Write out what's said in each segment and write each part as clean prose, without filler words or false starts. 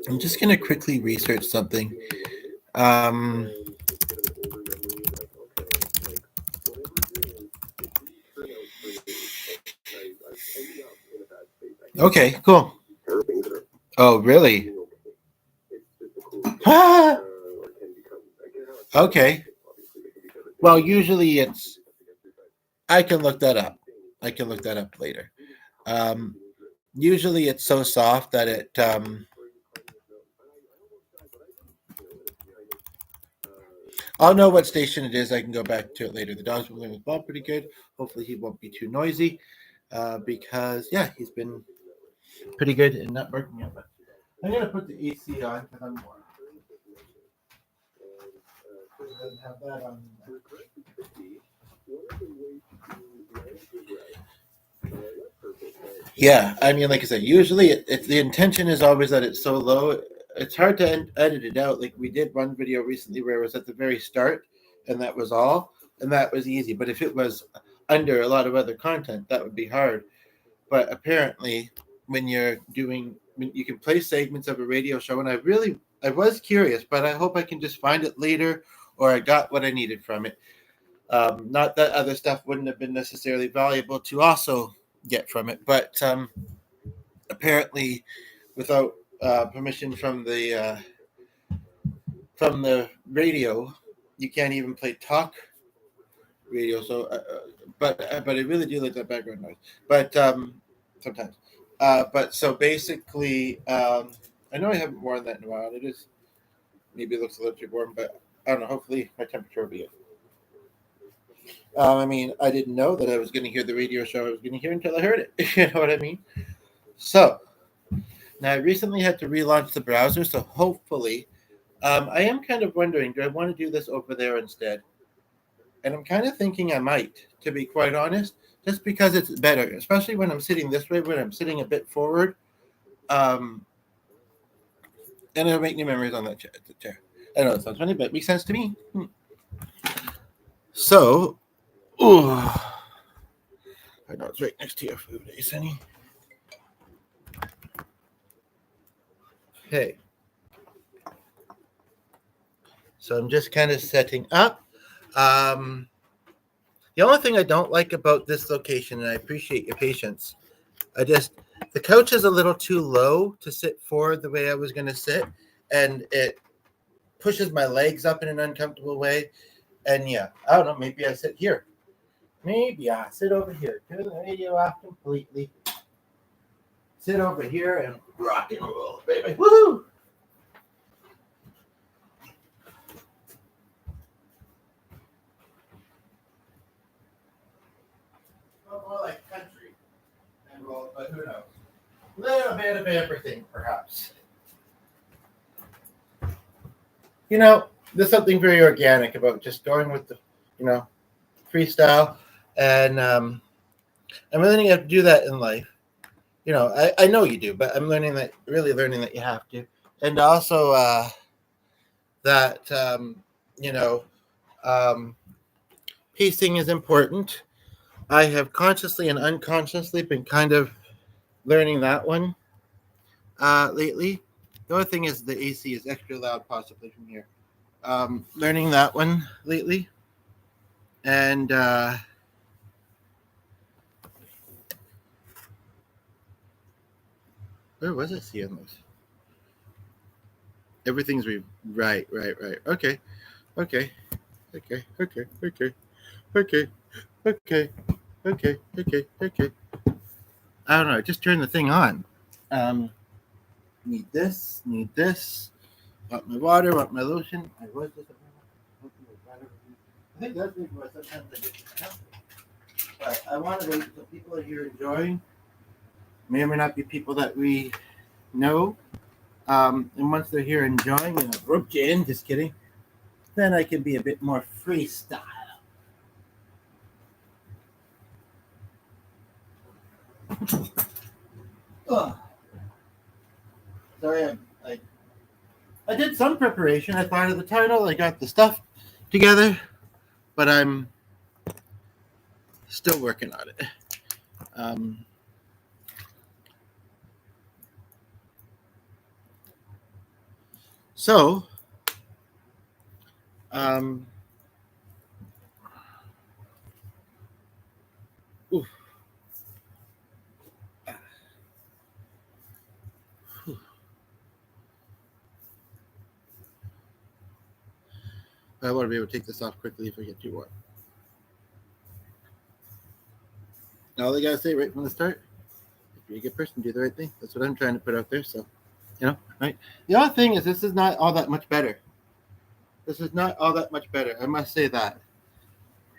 I'm just going to quickly research something. Um, okay, cool. Oh, really? Okay. Well, usually it's. I can look that up. I can look that up later. Um, Usually it's so soft that it. I'll know what station it is. I can go back to it later. The dog's been playing with Bob pretty good. Hopefully he won't be too noisy, because yeah, he's been pretty good and not barking yet. But I'm gonna put the AC on because I'm warm. It doesn't have that on. Yeah, I mean, like I said, usually the intention is always that it's so low. It's hard to edit it out. Like we did one video recently where it was at the very start, and that was all, and that was easy. But if it was under a lot of other content, that would be hard. But apparently, when you're doing, when you can play segments of a radio show, and I was curious, but I hope I can just find it later, or I got what I needed from it. Not that other stuff wouldn't have been necessarily valuable to also get from it, but apparently, without permission from the radio, you can't even play talk radio. So, but I really do like that background noise. But sometimes, but so basically, I know I haven't worn that in a while. It is maybe it looks a little too warm, but I don't know. Hopefully, my temperature will be good. I mean, I didn't know that I was going to hear the radio show I was going to hear until I heard it. You know what I mean? So now I recently had to relaunch the browser, so hopefully, I am kind of wondering, do I want to do this over there instead? And I'm kind of thinking I might, to be quite honest, just because it's better, especially when I'm sitting this way, when I'm sitting a bit forward. Um, and it'll make new memories on that chair. I know it sounds funny, but it makes sense to me. So, ooh, I know it's right next to your food, eh, Sunny? Hey, so I'm just kind of setting up. Um, the only thing I don't like about this location, and I appreciate your patience, I just the couch is a little too low to sit forward the way I was going to sit, and it pushes my legs up in an uncomfortable way. And yeah, I don't know. Maybe I sit here. Maybe I sit over here. Turn the radio off completely. Sit over here and rock and roll, baby. Woohoo! More like country and roll, but who knows? A little bit of everything, perhaps. You know, there's something very organic about just going with the, you know, freestyle. And I'm learning how to do that in life. You know, I know you do, but I'm really learning that you have to. And also that, you know, um, pacing is important. I have consciously and unconsciously been kind of learning that one lately. The other thing is the AC is extra loud, possibly from here. Learning that one lately. And where was it seeing this? Everything's right, right, right. Okay, okay, okay, okay, okay, okay, okay, okay, okay, okay. I don't know. I just turned the thing on. Um, need this, need this. Want my water, want my lotion. I was just. I think that's maybe why sometimes I get discounted. But I want to wait until people are here enjoying. May or may not be people that we know. And once they're here enjoying, and I've roped you in, just kidding, then I can be a bit more freestyle. Oh, sorry, I, I did some preparation. I thought of the title. I got the stuff together, but I'm still working on it. Um, So, um, oof. I want to be able to take this off quickly if I get too warm. All I gotta say right from the start, if you're a good person, do the right thing. That's what I'm trying to put out there. So, right? The other thing is, this is not all that much better. This is not all that much better. I must say that.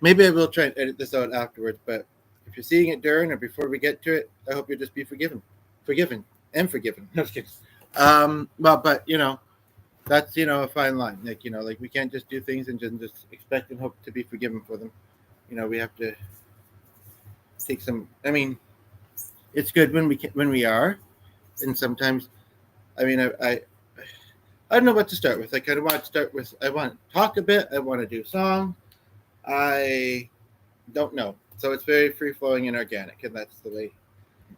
Maybe I will try and edit this out afterwards, but if you're seeing it during or before we get to it, I hope you'll just be forgiven, and forgiven. No, just kidding. Well, but that's a fine line. Like we can't just do things and just expect and hope to be forgiven for them. We have to take some. I mean, it's good when we are, and sometimes. I mean, I don't know what to start with. I kind of want to start with. I want to talk a bit. I want to do song. I don't know. So it's very free flowing and organic, and that's the way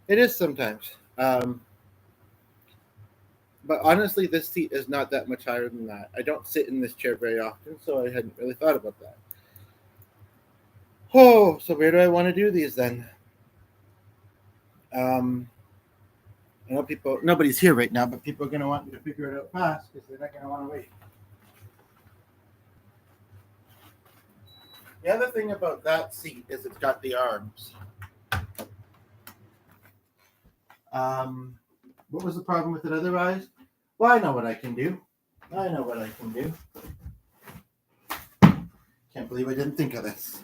it is sometimes. But honestly, this seat is not that much higher than that. I don't sit in this chair very often, so I hadn't really thought about that. Oh, so where do I want to do these then? I know nobody's here right now, but people are going to want me to figure it out fast because they're not going to want to wait. The other thing about that seat is it's got the arms. What was the problem with it otherwise? Well, I know what I can do. Can't believe I didn't think of this.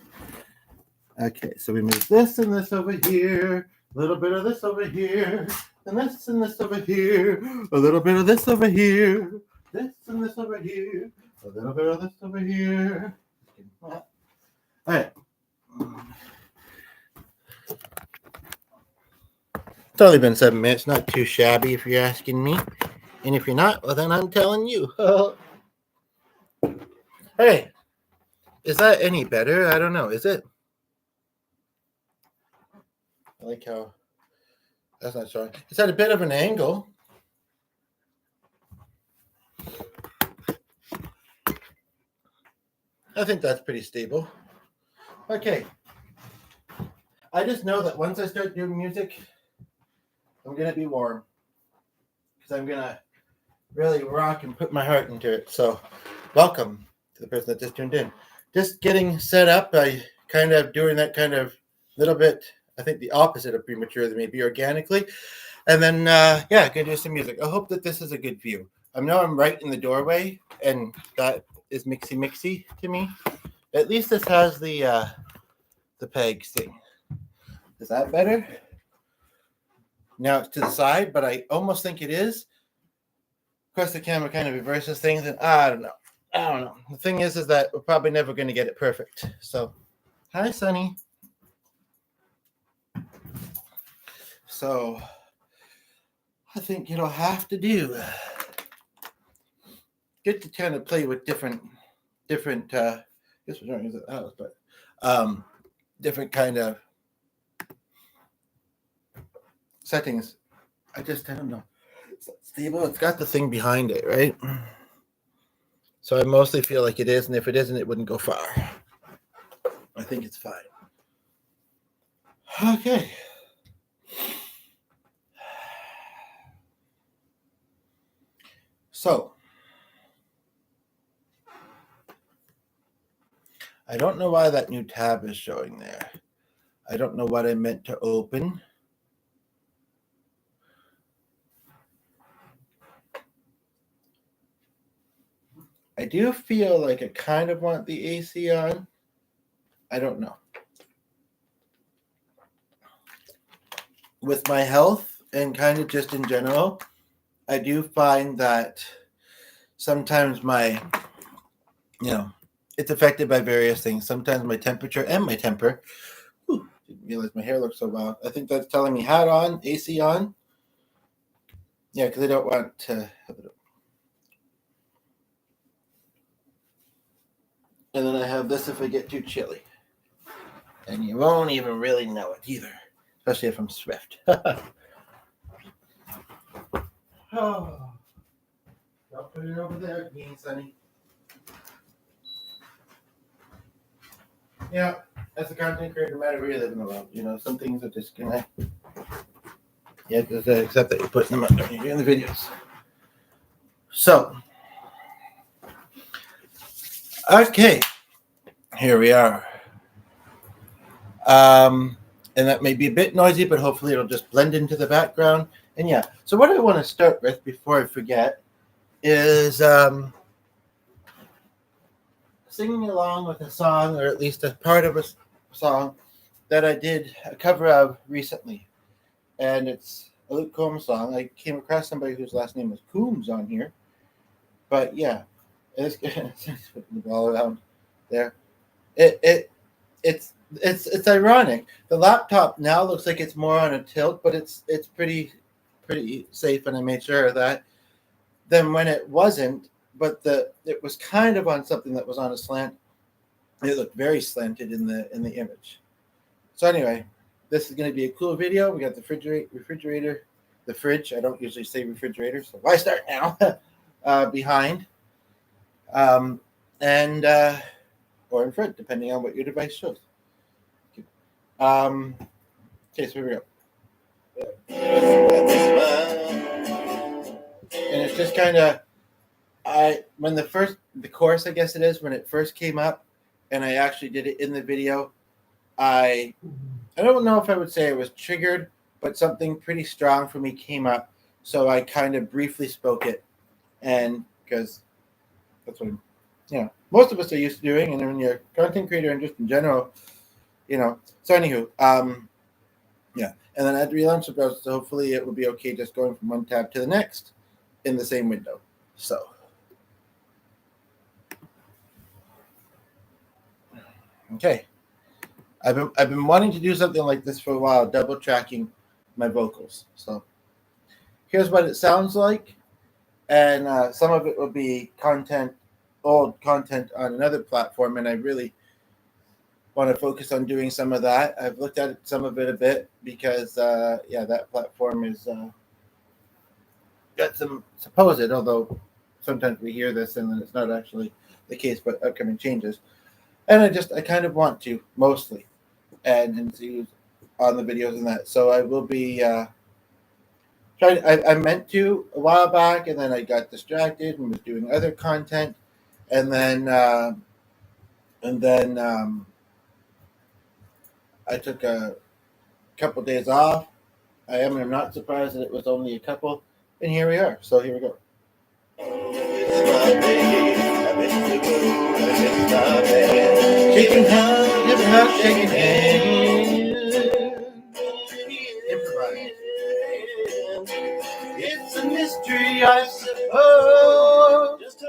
Okay, so we move this and this over here, a little bit of this over here, and this over here, a little bit of this over here, this and this over here, a little bit of this over here. All right. It's only been 7 minutes, not too shabby if you're asking me. And if you're not, well, then I'm telling you. Hey, is that any better? I don't know. Is it? I like how that's not showing. It's at a bit of an angle. I think that's pretty stable. Okay. I just know that once I start doing music, I'm going to be warm. Because I'm going to really rock and put my heart into it. So, welcome to the person that just tuned in. Just getting set up. I kind of doing that kind of little bit, I think the opposite of premature, maybe organically. And then, going to do some music. I hope that this is a good view. I know I'm right in the doorway, and that is mixy to me. At least this has the pegs thing. Is that better? Now it's to the side, but I almost think it is. Of course, the camera kind of reverses things, and I don't know. The thing is that we're probably never going to get it perfect. So, hi, Sonny. So, I think it'll have to do. Good to kind of play with different. I guess we're trying to use the house, but different kind of settings. I don't know. It's stable. It's got the thing behind it, right? So I mostly feel like it is, and if it isn't, it wouldn't go far. I think it's fine. Okay. So, I don't know why that new tab is showing there. I don't know what I meant to open. I do feel like I kind of want the AC on. I don't know. With my health and kind of just in general, I do find that sometimes it's affected by various things. Sometimes my temperature and my temper. Ooh, didn't realize my hair looks so wild. I think that's telling me hat on, AC on. Yeah, because I don't want to have it. And then I have this if I get too chilly. And you won't even really know it either, especially if I'm swift. Oh. Nope. put it over there again, Sonny. Yeah, as a content creator, no matter where you live in the world, some things are just gonna. You have to accept that you're putting them up when you're doing the videos. So, okay, here we are. And that may be a bit noisy, but hopefully it'll just blend into the background. And yeah, so what I want to start with before I forget is singing along with a song, or at least a part of a song that I did a cover of recently. And it's a Luke Combs song. I came across somebody whose last name was Coombs on here. But yeah, it's putting the ball around there. It's ironic. The laptop now looks like it's more on a tilt, but it's pretty safe, and I made sure of that. Then when it wasn't, but it was kind of on something that was on a slant. It looked very slanted in the image. So anyway, this is going to be a cool video. We got the refrigerator, the fridge. I don't usually say refrigerator, so why start now? Behind, and or in front, depending on what your device shows. Okay, so here we go. And it's just kind of, when the chorus, I guess it is, when it first came up, and I actually did it in the video, I don't know if I would say I was triggered, but something pretty strong for me came up, so I kind of briefly spoke it, and because that's what most of us are used to doing, and when you're a content creator and just in general, So anywho, yeah, and then I had to relaunch the browser, so hopefully it will be okay just going from one tab to the next in the same window. So, okay, I've been wanting to do something like this for a while, double tracking my vocals. So here's what it sounds like, and some of it will be old content on another platform, and I really want to focus on doing some of that. I've looked at some of it a bit because, that platform is got some supposed, although sometimes we hear this and then it's not actually the case, but upcoming changes. And I kind of want to, mostly, and see on the videos and that. So I will be trying. I meant to a while back, and then I got distracted and was doing other content, and then I took a couple days off. I'm not surprised that it was only a couple, and here we are. So here we go. Shaking hands, never not shaking hands. Improvise. It's a mystery, I suppose. Just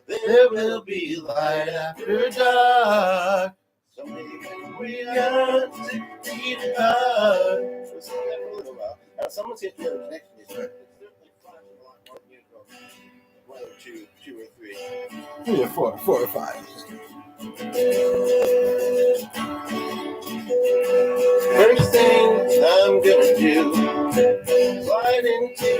there will be light after dark. Someday we got to keep it up. Someone's hit your connection. It's certainly flashing a lot more than usual. 1 or 2 or 3. 3 or 4 or 5. First thing I'm gonna do, slide into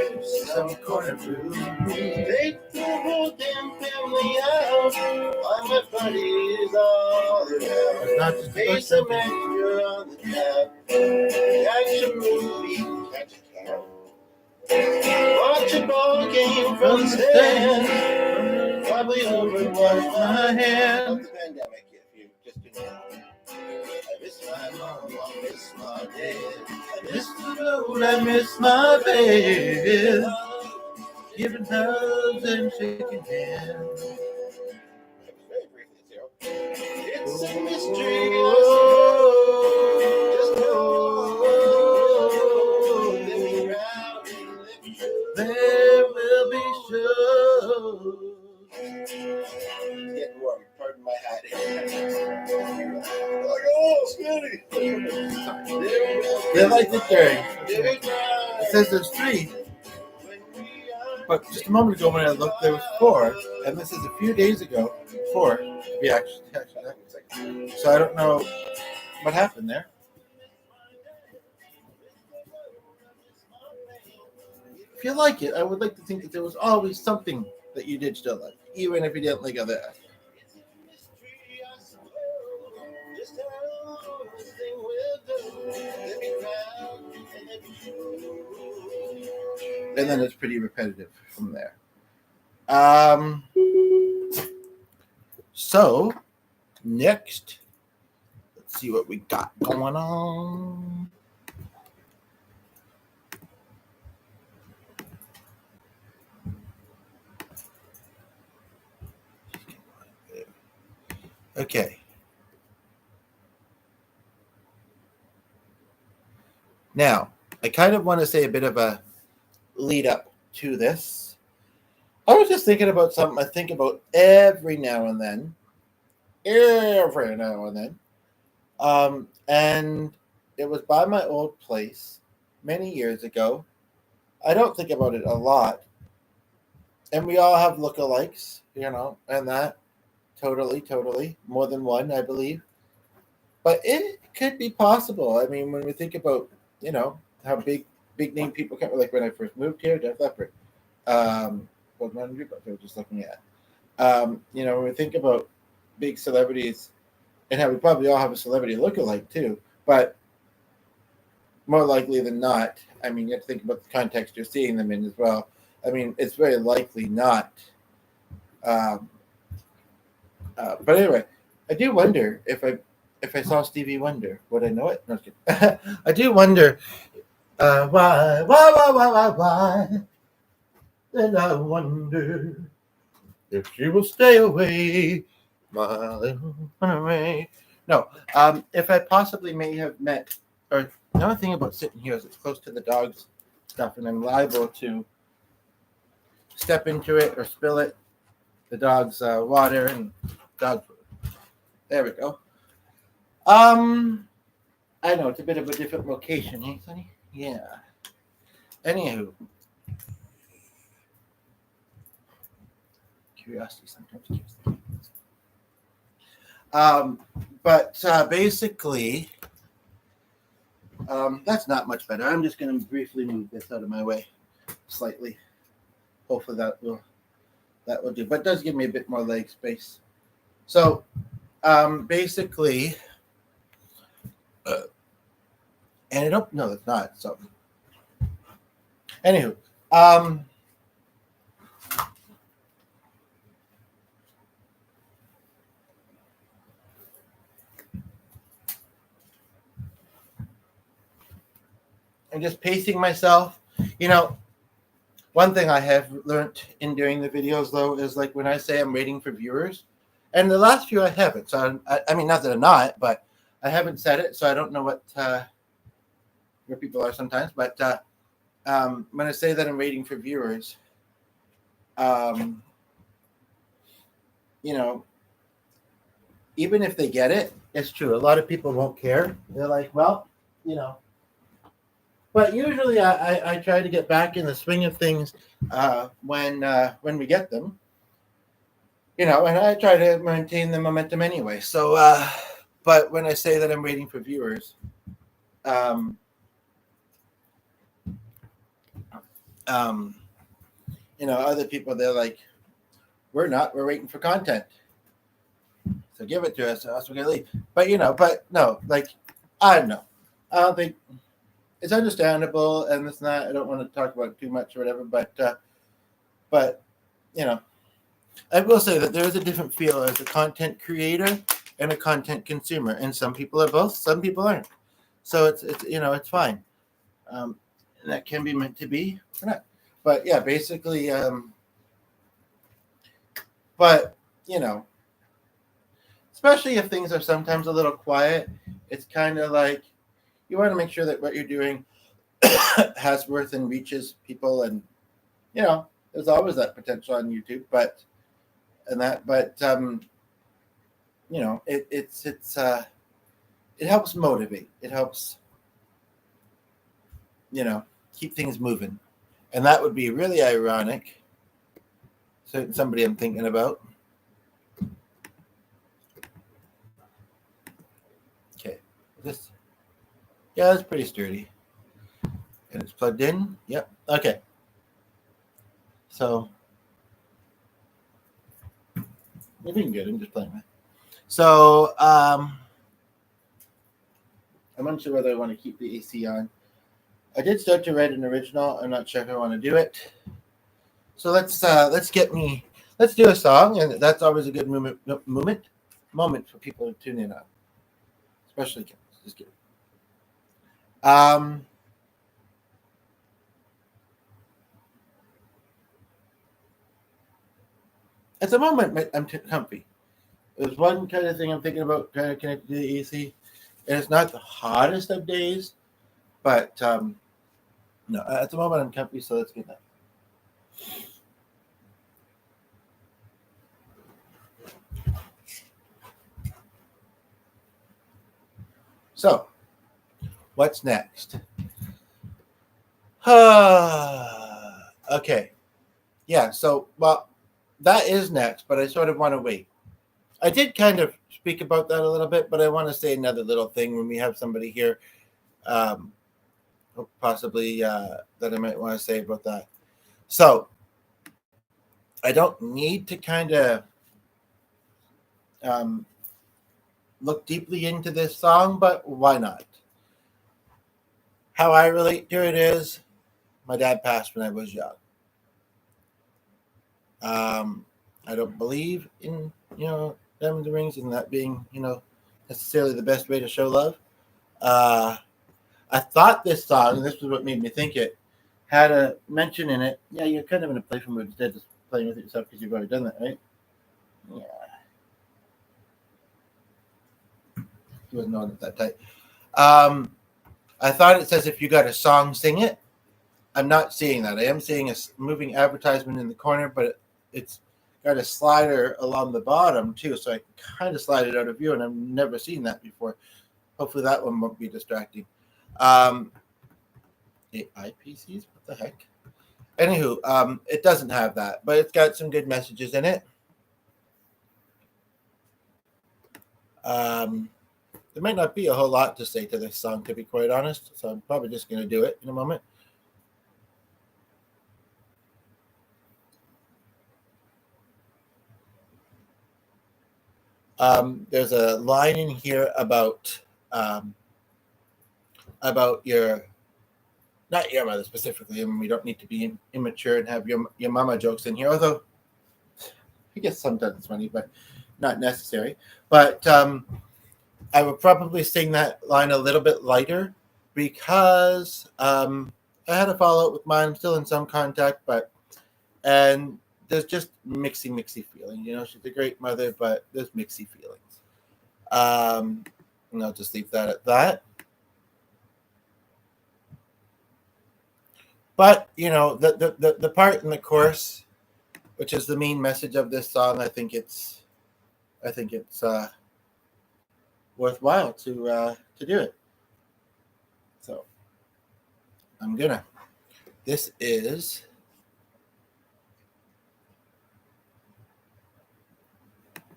some corner room, take the whole damn family out, while my buddies all around, pay some extra on the tab, catch a movie, catch a cab, watch a ball game from the stand, probably overwash my hand. The pandemic, if you just didn't know. I miss my mom, I miss my dad. I miss the road, I miss my bed. Giving hugs and shaking hands. It's a mystery. Just there will be shows. It's getting warm. Pardon my hat. Smitty. They like the third. It says there's 3. But just a moment ago when I looked, there was 4. And this is a few days ago. 4. Yeah, actually. So I don't know what happened there. if you like it, I would like to think that there was always something that you did still like, even if you didn't like other aspects. And then it's pretty repetitive from there. So next, let's see what we got going on. Okay. Now, I kind of want to say a bit of a lead up to this. I was just thinking about something I think about every now and then. And it was by my old place many years ago. I don't think about it a lot. And we all have lookalikes, and that totally. More than one, I believe. But it could be possible. I mean, when we think about, how big name people come, like when I first moved here, Def Leppard. Was one group I was just looking at. When we think about big celebrities and how we probably all have a celebrity lookalike too, but more likely than not, I mean, you have to think about the context you're seeing them in as well. I mean, it's very likely not. But anyway, I do wonder if I saw Stevie Wonder, would I know it? No, I do wonder why? Then I wonder if she will stay away, my little runaway. No, if I possibly may have met, or the only thing about sitting here is it's close to the dog's stuff, and I'm liable to step into it or spill it, the dog's water and dog food. There we go. I know it's a bit of a different location, hey, Sonny? Yeah. Anywho. Curiosity sometimes keeps them. But basically, that's not much better. I'm just going to briefly move this out of my way slightly. Hopefully that will do. But it does give me a bit more leg space. So basically, and no, it's not. So anywho, I'm just pacing myself. One thing I have learned in doing the videos, though, is like when I say I'm waiting for viewers, and the last few I haven't. So I mean, not that I'm not, but I haven't said it, so I don't know where people are sometimes. But when I say that I'm waiting for viewers, even if they get it, it's true. A lot of people won't care. They're like, well, But usually I try to get back in the swing of things when we get them, and I try to maintain the momentum anyway. So, but when I say that I'm waiting for viewers, other people, they're like, we're waiting for content. So give it to us, or else we're going to leave. But no, like, I don't know. I don't think it's understandable, and it's not. I don't want to talk about it too much or whatever, but I will say that there is a different feel as a content creator and a content consumer, and some people are both, some people aren't. So it's fine, and that can be meant to be or not. But yeah, basically, especially if things are sometimes a little quiet, it's kind of like you want to make sure that what you're doing has worth and reaches people, and there's always that potential on YouTube, it helps motivate. It helps keep things moving, and that would be really ironic. So somebody I'm thinking about. Okay, yeah, that's pretty sturdy. And it's plugged in. Yep. Okay. So you're doing good. I'm just playing with. So I'm unsure whether I want to keep the AC on. I did start to write an original. I'm not sure if I want to do it. So let's do a song, and that's always a good moment for people to tune in on, especially kids. Just kidding. At the moment, I'm comfy. There's one kind of thing I'm thinking about kind of connected to the AC, and it's not the hottest of days, but no, at the moment I'm comfy, so that's good enough. So, what's next? Okay. Yeah, so, well, that is next, but I sort of want to wait. I did kind of speak about that a little bit, but I want to say another little thing when we have somebody here, possibly that I might want to say about that. So, I don't need to kind of look deeply into this song, but why not? How I relate to it is my dad passed when I was young. I don't believe in, Diamond and Rings and that being, necessarily the best way to show love. I thought this song, and this was what made me think it, had a mention in it. Yeah, you're kind of in a playful mood instead of just playing with it yourself because you've already done that, right? Yeah. He wasn't on it that tight. I thought it says if you got a song, sing it. I'm not seeing that. I am seeing a moving advertisement in the corner, but it's got a slider along the bottom too, so I can kind of slide it out of view, and I've never seen that before. Hopefully that one won't be distracting. IPCs? What the heck? Anywho, it doesn't have that, but it's got some good messages in it. There might not be a whole lot to say to this song, to be quite honest, so I'm probably just going to do it in a moment. There's a line in here about your, not your mother specifically. I mean, we don't need to be immature and have your mama jokes in here, although I guess sometimes it's funny, but not necessary. But I would probably sing that line a little bit lighter because I had a fallout with mine. I'm still in some contact, and there's just mixy feeling. She's a great mother, but there's mixy feelings. And I'll just leave that at that. But the part in the chorus, which is the main message of this song, I think it's worthwhile to do it. So I'm gonna. This is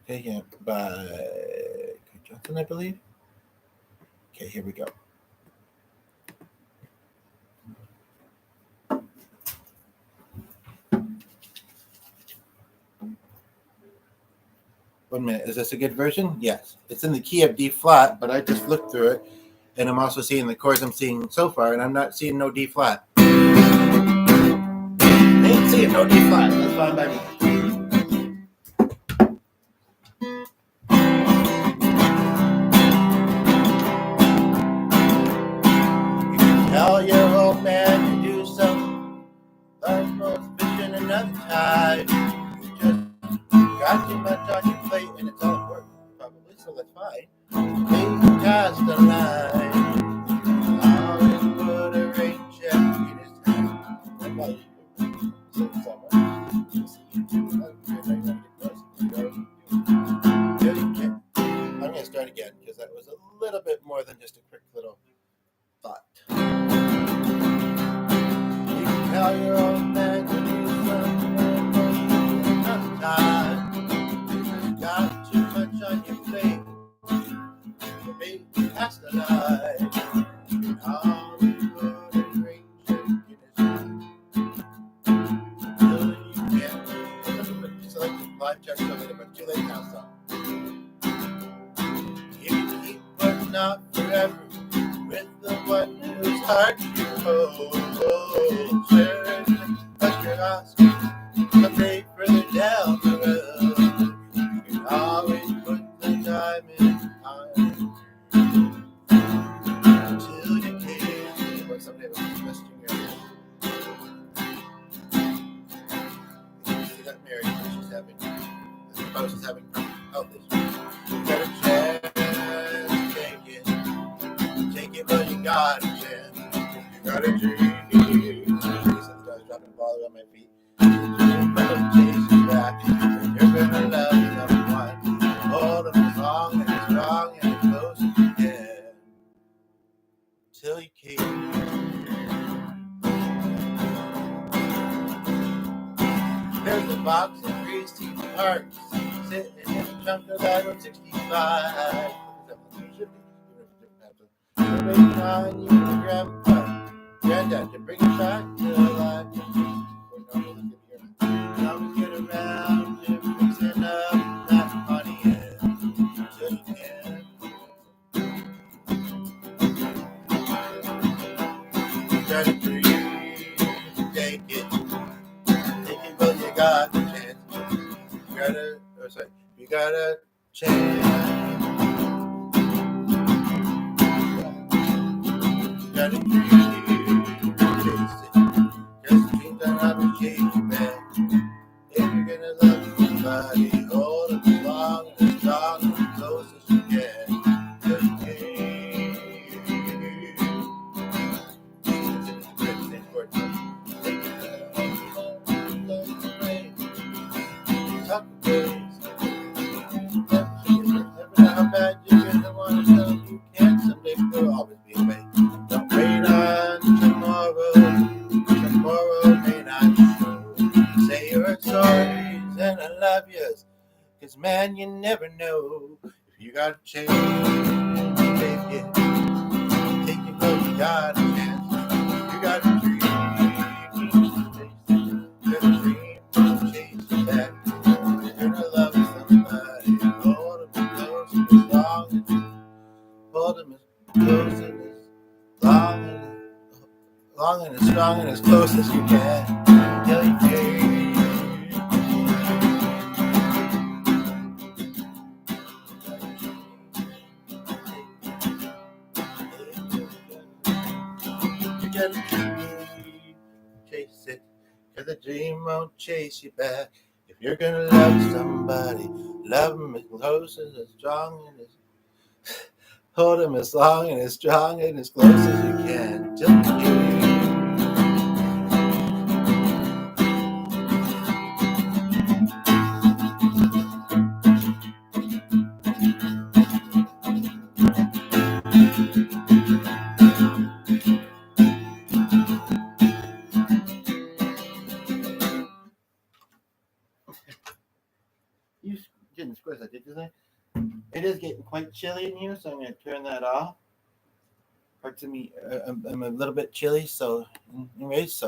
okay by Johnson, I believe. Okay, here we go. 1 minute. Is this a good version? Yes. It's in the key of D flat, but I just looked through it, and I'm also seeing the chords I'm seeing so far, and I'm not seeing no D flat. I ain't seeing no D flat. That's fine by me. You can tell your old man to do some large fishing another time. Got too much on your plate and it's all at work, probably, so that's fine. Please cast a line. Always put a rain check in his hand. So someone. someone whose heart you hold. Sure, but you're lost someday further down the road. You can always put the time in until you can. But someday we'll be resting your she got married and she's having the spouse is having health issues. You got a chance, take it while you got a chance. You got a dream. Since I was dropping the ball on my feet. Chase you back. You're gonna love someone. Hold them as long and as strong and as close as you can. Till you can. There's a box of greasy parts sitting in a chunk of that 65. We're waiting on you and Grandpa, Granddad to bring it back to life. Always get around to fixing up that money until you can. You gotta breathe, take it while you got the chance. You got a chance. You gotta breathe, chase it. Just dreams are not to change you back. If you're gonna love somebody, hold them as long and as strong and as close as you can. Just how bad you're gonna want to know you can't. Someday we'll always be away. Don't wait on tomorrow. Tomorrow may not show. Say your stories and I love yous. 'Cause man, you never know. If you got a chance, take it while you got a chance. You got a dream, got a dream, chase it back. You're gonna love somebody, hold them as close and as long as hold them as close and as long and as strong and as close as you can. Till you can. You gotta dream, chase it, 'cause the dream won't chase you back. If you're gonna love somebody, love them as close and as strong and as hold them as long and as strong and as close as you can. Till you can. You didn't squish that, did you? It is getting quite chilly in here, so I'm going to turn that off. Parts of me, I'm a little bit chilly, so anyways,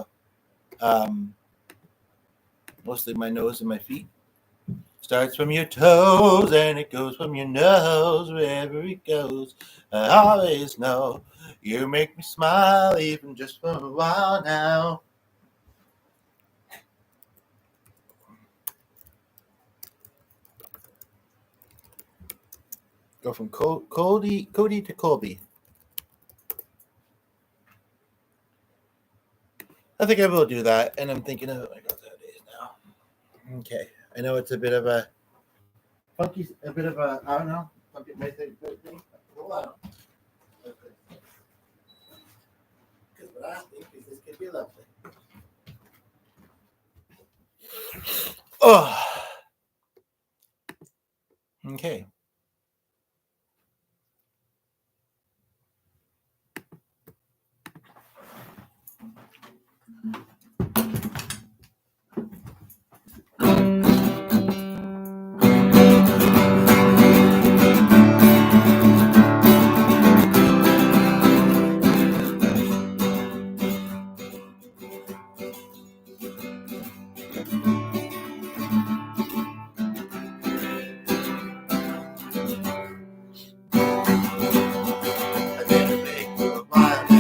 mostly my nose and my feet. Starts from your toes and it goes from your nose wherever it goes. I always know you make me smile even just for a while now. Go from Cody to Colby. I think I will do that, and I'm thinking of my God, that is now. Okay, I know it's a bit of a funky, I don't know, funky may thing. Hold on. Because what I think is this could be lovely. Oh. Okay. I've been awake for a while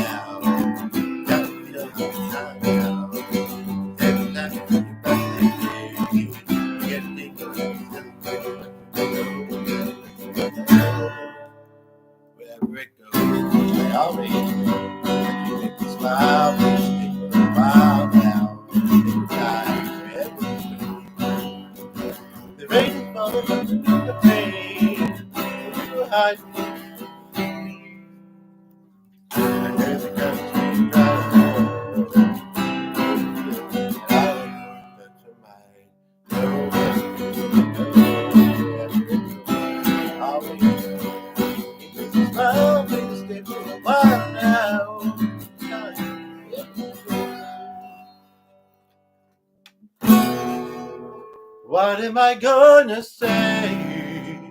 What am I gonna say?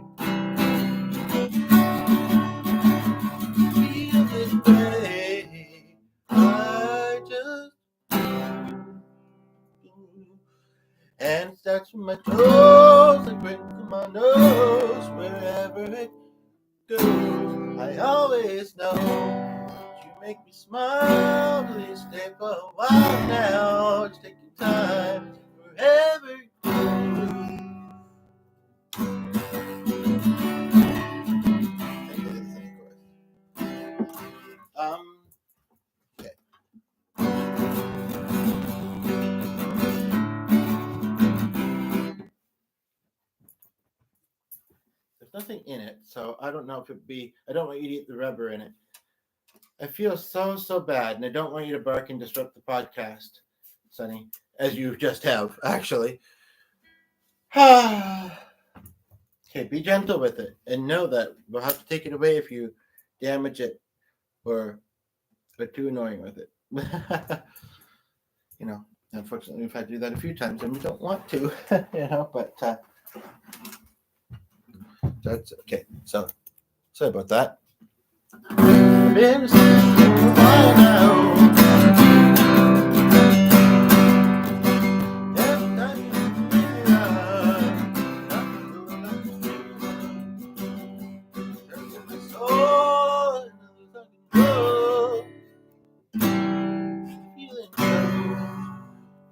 Feel this way. I just and touch my toes and crinkle my nose wherever it goes. I always know you make me smile. Please stay for a while now. It's taking time wherever it goes. Okay. There's nothing in it, so I don't know if it'd be. I don't want you to eat the rubber in it. I feel so bad, and I don't want you to bark and disrupt the podcast, Sonny, as you just have, actually. Okay, be gentle with it, and know that we'll have to take it away if you damage it or are too annoying with it. Unfortunately, we've had to do that a few times, and we don't want to, but that's okay. So, sorry about that. Been for a while now.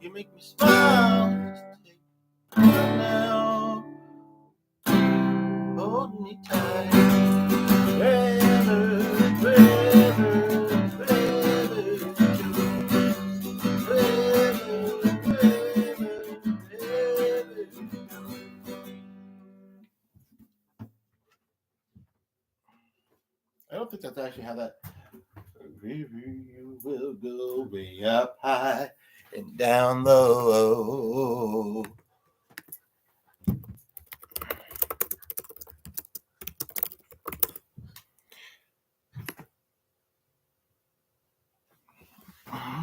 You make me smile. Just take time now. Hold me tight. Forever. I don't think that's actually how that. You will go way up high and down low.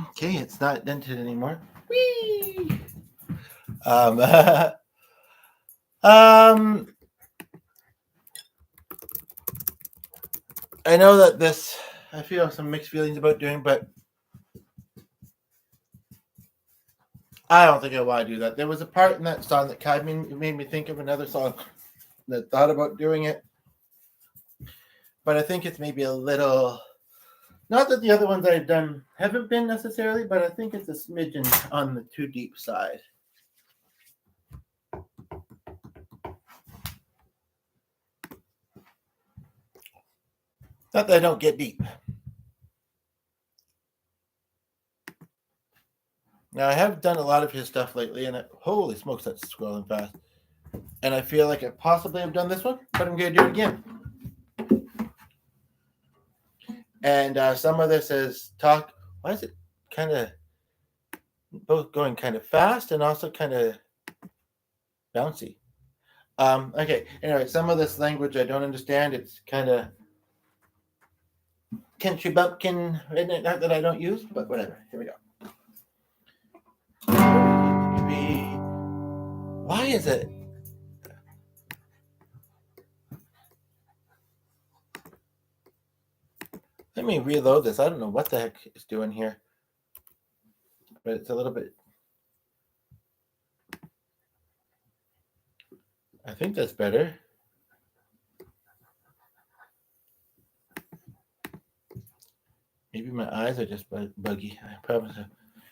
Okay, it's not dented anymore. Whee! I know that this, I feel some mixed feelings about doing, but I don't think I want to do that. There was a part in that song that kind of made me think of another song that thought about doing it, but I think it's maybe a little, not that the other ones I've done haven't been necessarily, but I think it's a smidgen on the too deep side. Not that I don't get deep. Now, I have done a lot of his stuff lately, and holy smokes, that's scrolling fast. And I feel like I possibly have done this one, but I'm going to do it again. And some of this is talk. Why is it kind of both going kind of fast and also kind of bouncy? Okay, anyway, some of this language I don't understand. It's kind of country bumpkin, not that I don't use, but whatever. Here we go. Why is it? Let me reload this. I don't know what the heck it's doing here, but it's a little bit. I think that's better. Maybe my eyes are just buggy. I promise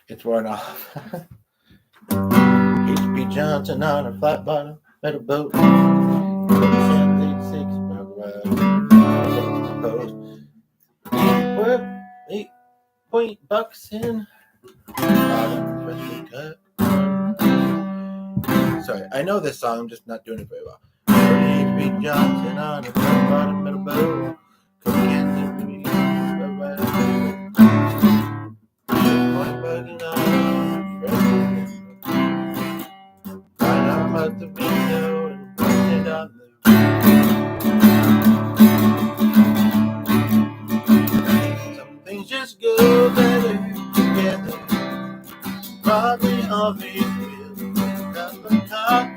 it's worn off. H.P. Johnson on a flat bottom metal boat. 86 post. 8 bucks in. Sorry, I know this song. I'm just not doing it very well. H.P. Johnson on a flat bottom metal boat. Out the window and put it on the roof. Some things just go better together. Probably always will. That's the top.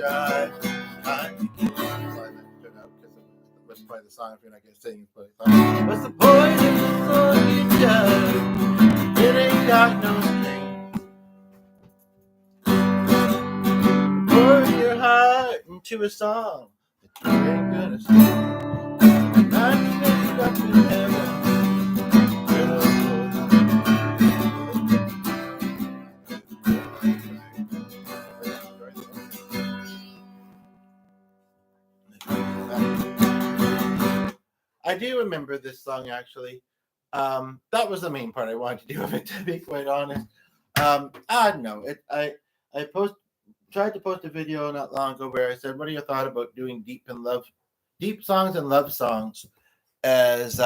your eyes. Time to get let's play the song if you're not going to sing. What's the point of the song you judge? It ain't got no strings. Pour your heart into a song that you ain't gonna sing. I'm ended up in heaven. I do remember this song actually. That was the main part I wanted to do of it, to be quite honest. I don't know. I tried to post a video not long ago where I said, "What are your thoughts about doing deep songs and love songs as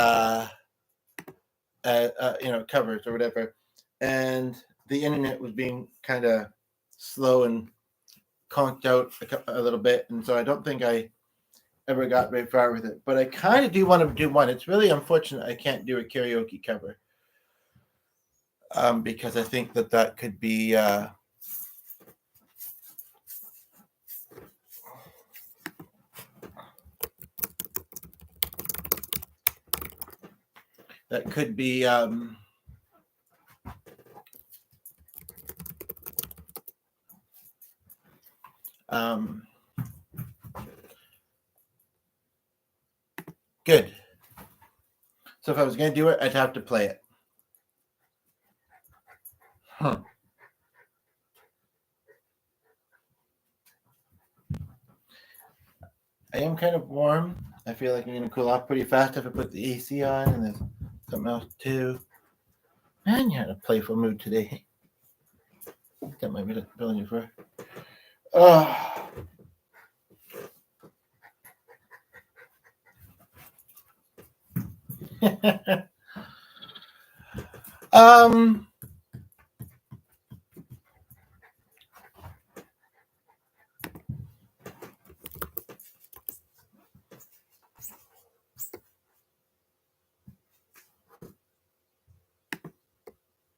covers or whatever?" And the internet was being kind of slow and conked out a little bit, and so I don't think I ever got very far with it. But I kind of do want to do one. It's really unfortunate I can't do a karaoke cover, because I think that could be good. So if I was going to do it, I'd have to play it. I am kind of warm. I feel like I'm going to cool off pretty fast if I put the AC on, and there's something else too. Man, you're in a playful mood today. Got my bill in your fur.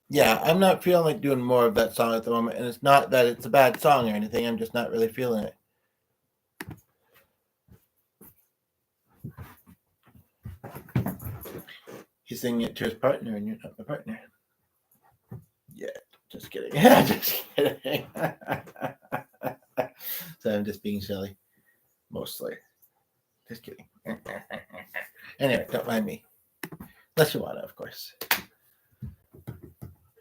Yeah, I'm not feeling like doing more of that song at the moment, and it's not that it's a bad song or anything. I'm just not really feeling it. He's singing it to his partner, and you're not the partner. Yeah, just kidding. Just kidding. So I'm just being silly, mostly. Just kidding. Anyway, don't mind me. Unless you want to, of course.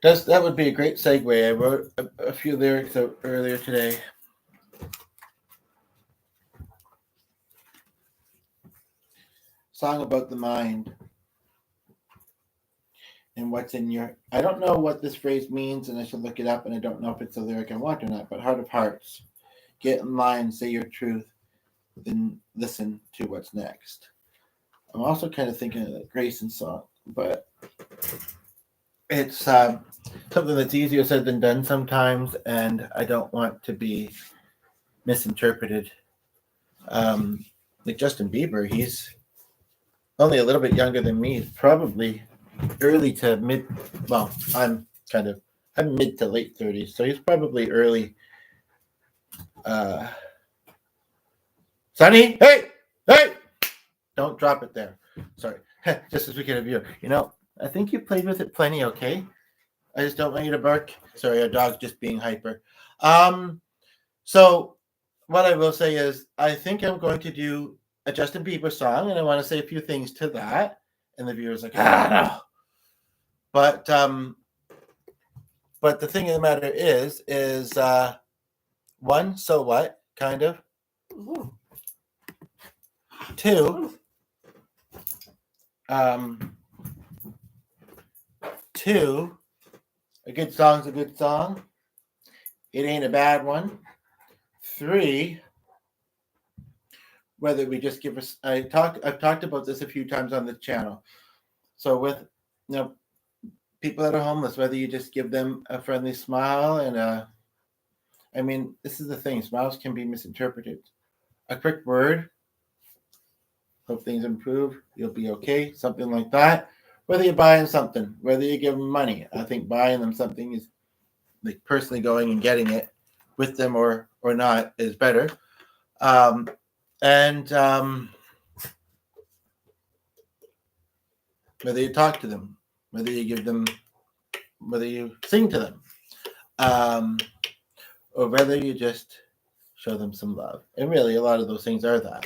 That would be a great segue. I wrote a few lyrics earlier today. Song about the mind and what's in your... I don't know what this phrase means, and I should look it up, and I don't know if it's a lyric I want or not, but heart of hearts. Get in line, say your truth, then listen to what's next. I'm also kind of thinking of the Grayson song, but it's something that's easier said than done sometimes, and I don't want to be misinterpreted. Like Justin Bieber, he's only a little bit younger than me. He's probably early to mid. Well, I'm mid to late 30s, so he's probably early. Sonny, hey, don't drop it there. Sorry, just as we get a view. I think you played with it plenty, okay? I just don't want you to bark. Sorry, our dog's just being hyper. So what I will say is I think I'm going to do a Justin Bieber song, and I want to say a few things to that. And the viewer's like, no. But the thing of the matter is one, so what, kind of. Two, a good song's a good song. It ain't a bad one. 3, whether we just give us... I've talked about this a few times on the channel. So with people that are homeless, whether you just give them a friendly smile and this is the thing, smiles can be misinterpreted. A quick word, hope things improve, you'll be okay, something like that. Whether you're buying something, whether you give them money, I think buying them something is like personally going and getting it with them or not is better. And whether you talk to them, whether you give them, whether you sing to them, um, or whether you just show them some love. And really, a lot of those things are that.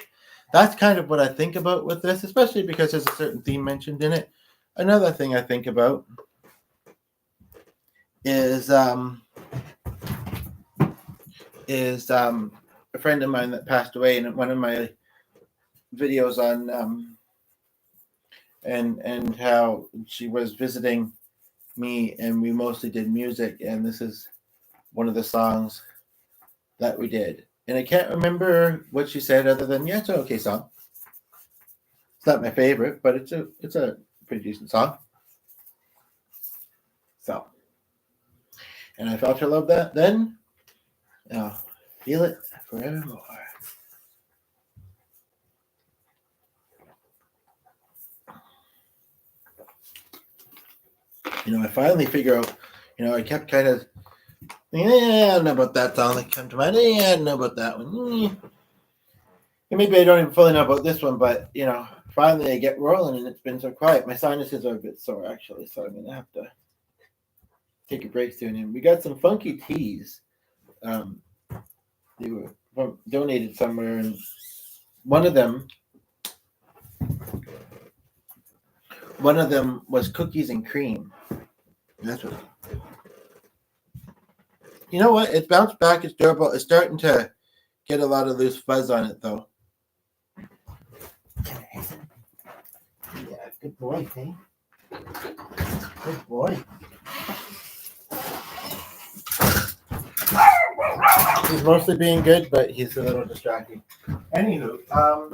That's kind of what I think about with this, especially because there's a certain theme mentioned in it. Another thing I think about is a friend of mine that passed away in one of my videos on and how she was visiting me, and we mostly did music, and this is one of the songs that we did. And I can't remember what she said other than, yeah, it's an okay song. It's not my favorite, but it's a pretty decent song. So, and I felt her love that then. I'll feel it forevermore. I finally figure out, I kept kind of, I don't know about that song that came to mind. I don't know about that one. And maybe I don't even fully know about this one, but, finally I get rolling and it's been so quiet. My sinuses are a bit sore, actually, so I'm going to have to take a break soon. And we got some funky teas. They were donated somewhere, and one of them was cookies and cream. That's what. You know what? It's bounced back. It's durable. It's starting to get a lot of loose fuzz on it, though. Yeah, good boy, hey? Good boy. He's mostly being good, but he's a little distracting. Anywho,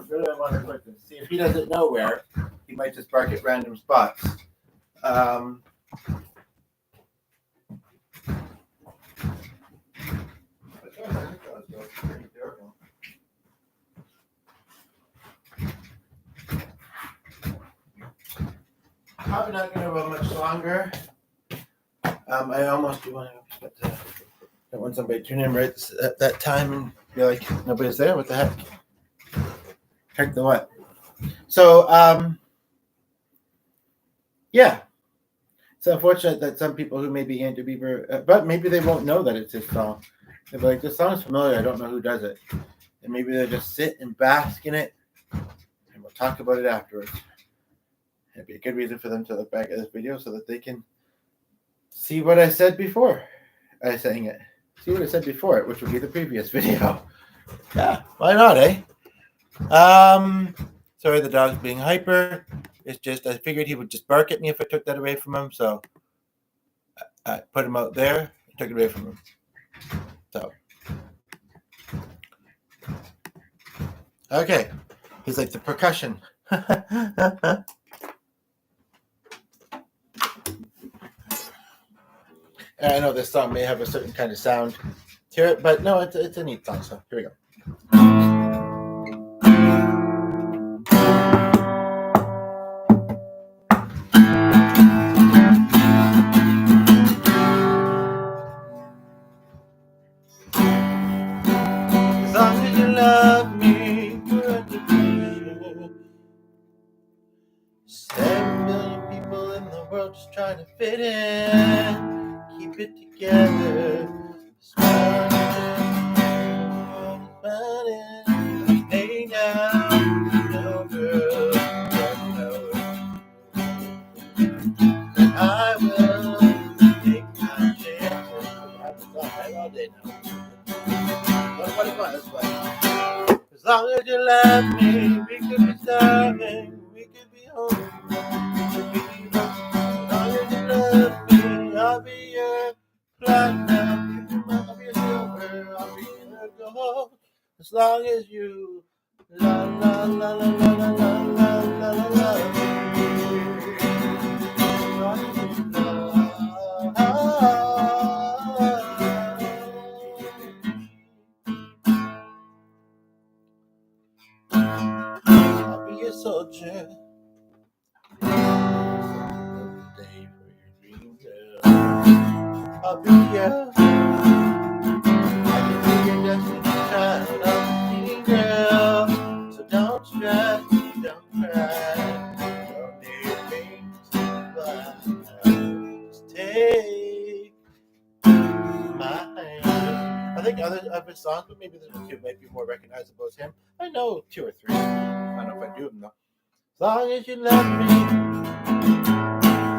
really I want to look and see if he doesn't know where. He might just bark at random spots. Probably not going to go much longer. I almost do want to, but don't want somebody to tune in right at that time and be like, nobody's there. What the heck? Heck the what? So, yeah. It's unfortunate that some people who may be into Bieber, but maybe they won't know that it's his song. They'll be like, this song's familiar. I don't know who does it. And maybe they'll just sit and bask in it, and we'll talk about it afterwards. It'd be a good reason for them to look back at this video so that they can see what I said before I sang it. See what I said before it, which would be the previous video. Yeah, why not, eh? Sorry, the dog's being hyper. It's just I figured he would just bark at me if I took that away from him, so I put him out there, took it away from him. So, okay, he's like the percussion. I know this song may have a certain kind of sound to it, but no, it's a neat song. So here we go. As long as you love me, good to be. 7 million people in the world just trying to fit in, keep it together. Hey now, no girl, I will take my chances. I have to talk all day now. What it was, but as long as you love me, we could be starving, we could be home, we could be home. As long as you love me, I'll be your platinum, I'll be your silver, I'll be your gold. As long as you la la la la la la la la la la love me. As long as you love. I'll be a soldier. Day for your dream girl. I'll be your. I can be your destiny child. I'll be other of his songs, but maybe the two might be more recognizable as him. I know 2 or 3. I don't know if I do them though. As long as you love me,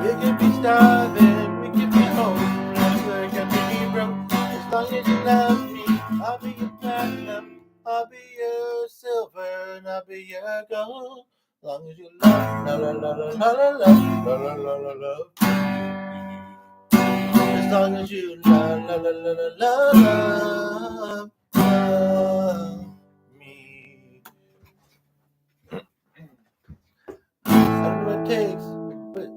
you can be starving, we can be homeless, we can be broke. As long as you love me, I'll be your platinum, I'll be your silver, and I'll be your gold. As long as you love, la la la la la la la la la la. As long as you love, la la la la la love me. I don't know what it takes, but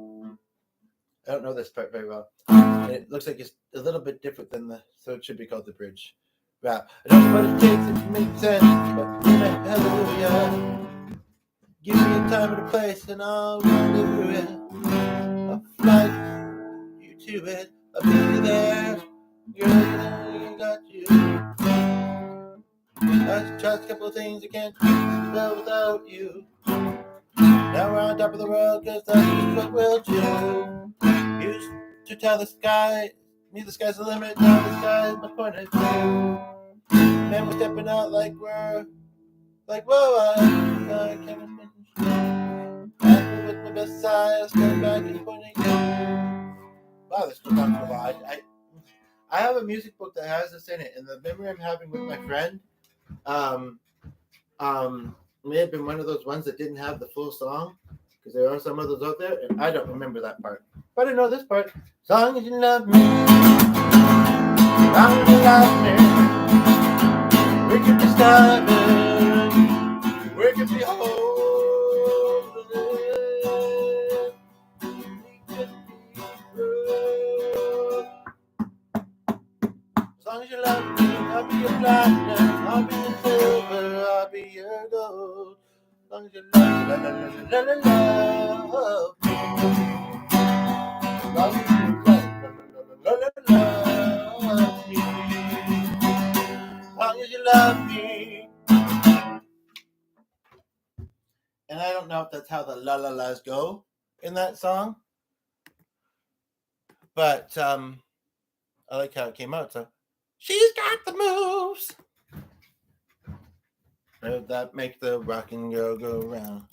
I don't know this part very well. And it looks like it's a little bit different than so it should be called the bridge rap. I don't know what it takes if it makes sense, but hallelujah. Give me a time and a place and I'll do it. I'll fly you to it. I'll be there. Girl, you got you. I tried a couple of things I can't do without you. Now we're on top of the world because that's just what we'll do. Used to tell the sky, me the sky's the limit, now the sky's my point of view. Man, we're stepping out like we're, like, whoa, I can't finish. And with my best side, I'll stand back and pointing. Wow, this goes on for a while. I have a music book that has this in it, and the memory I'm having with my friend, may have been one of those ones that didn't have the full song, because there are some others out there, and I don't remember that part. But I know this part. As long as you love me, as long as you love me, we can be starving, we can be holding, we can be broke. As long as you love me, I'll be your platinum, I'll be your silver, I'll be your gold. As long as you love me, love me. As long as you love me. As long as you love me. And I don't know if that's how the la la la's go in that song, but I like how it came out. So she's got the moves that make the rocking girl go round.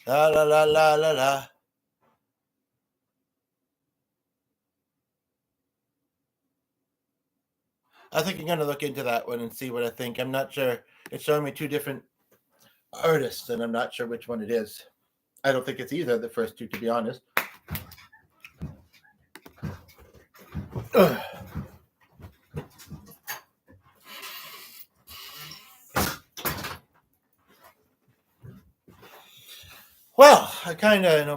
La la la la la la. I think I'm going to look into that one and see what I think. I'm not sure. It's showing me 2 different artists, and I'm not sure which one it is. I don't think it's either of the first 2, to be honest. Ugh. Well, I kind of,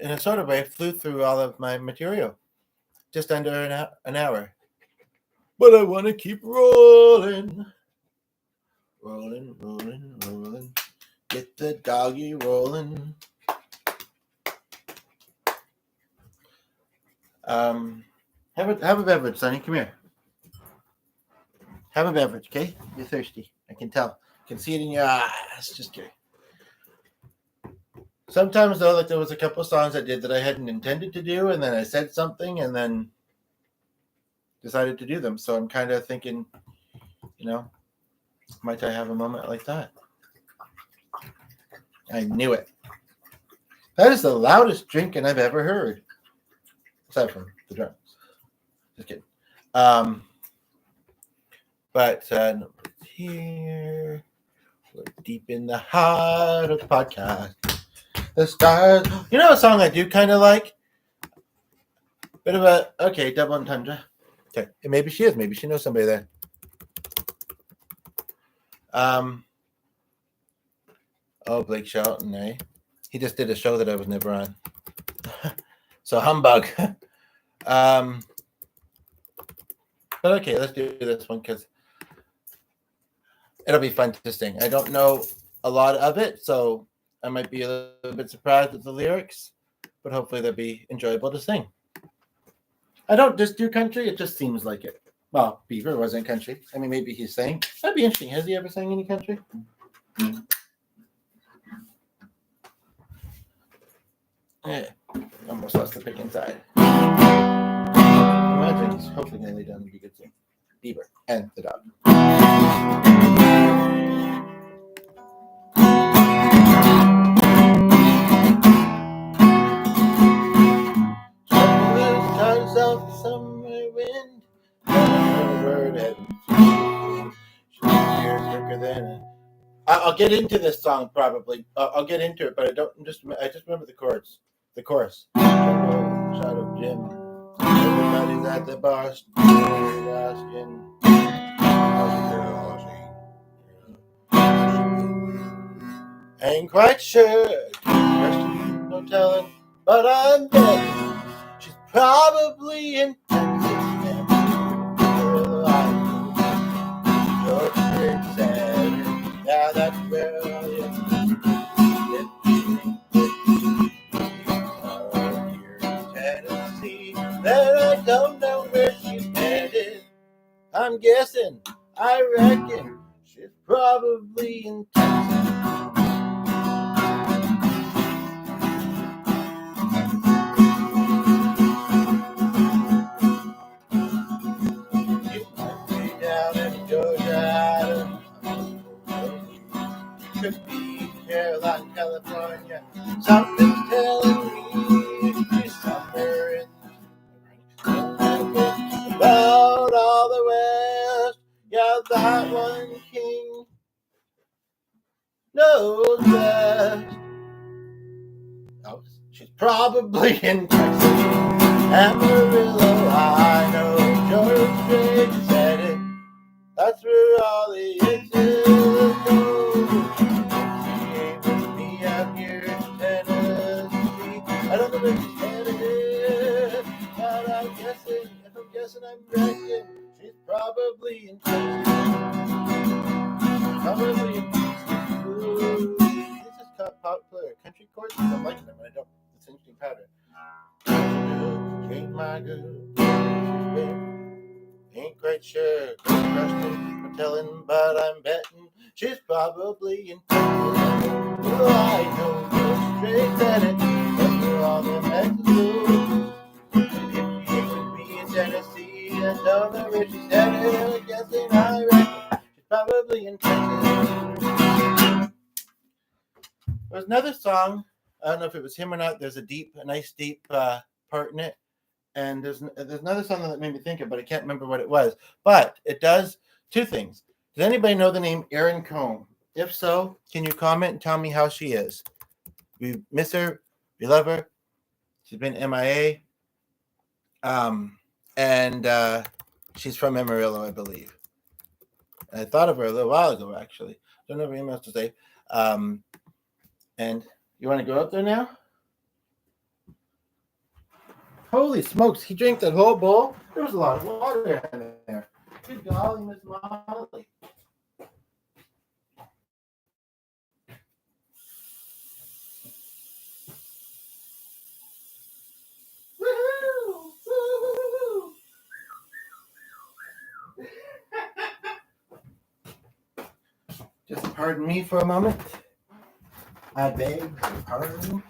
in a sort of way, flew through all of my material. Just under an hour. But I want to keep rolling. Rolling, rolling, rolling. Get the doggy rolling. Have a beverage, Sonny. Come here. Have a beverage, okay? You're thirsty. I can tell. I can see it in your eyes. Just kidding. Sometimes, though, like there was a couple songs I did that I hadn't intended to do, and then I said something, and then decided to do them. So I'm kind of thinking, might I have a moment like that? I knew it. That is the loudest drinking I've ever heard. Aside from the drums. Just kidding. But here, we're deep in the heart of the podcast. The stars. You know a song I do kind of like? Bit of a, okay, double entendre. Okay, and maybe she is. Maybe she knows somebody there. Oh, Blake Shelton, eh? He just did a show that I was never on. So humbug. But okay, let's do this one because it'll be fun to sing. I don't know a lot of it, so I might be a little bit surprised with the lyrics, but hopefully they'll be enjoyable to sing. I don't just do country, it just seems like it. Well, Beaver wasn't country. I mean, maybe he's sang. That'd be interesting. Has he ever sang any country? Yeah, almost lost the pick inside. Come imagine he's hopefully going to lay down and be good soon. Beaver and the dog. Turns off the summer wind, a bird heading she's here quicker than a... I'll get into this song probably. I'll get into it, but I just remember the chords, the chorus. Shadow Jim, everybody's at the bar asking how's the girl. Ain't quite sure, no telling, but I'm betting she's probably in Texas. Yeah, that's where I am. Here in Tennessee, then I don't know where she's headed. I'm guessing, I reckon she's probably in Texas. Down in Georgia, could be Carolina, California. Something's telling me she's somewhere in about all the West. Yeah, that one king knows best. Oh, she's probably in Texas, Amarillo. I know George Strait said it. That's where all the exes go. She ain't with me out here in Tennessee. I don't know where she's headed, but I'm guessing, I'm reckoning she's probably in Texas. Probably in Texas. Ooh. This is popular country chords. I'm liking them, but I don't. It's an interesting pattern. Ain't my good. Ain't quite sure, I'm telling, but I'm betting she's probably in Texas. Oh, I know just straight at it, that's where all the Mexicans. And if she ain't with me in Tennessee, I don't know where she's headed. I'm guessing, I reckon she's probably in Texas. There's another song, I don't know if it was him or not. There's a nice deep part in it. And there's another song that made me think of, but I can't remember what it was. But it does two things. Does anybody know the name Erin Cohn? If so, can you comment and tell me how she is? We miss her. We love her. She's been MIA. And she's from Amarillo, I believe. And I thought of her a little while ago, actually. Don't know anything else to say. And you want to go out there now? Holy smokes, he drank that whole bowl? There was a lot of water in there. Good golly, Miss Molly. Woo-hoo! Woo-hoo! Just pardon me for a moment. I beg your pardon.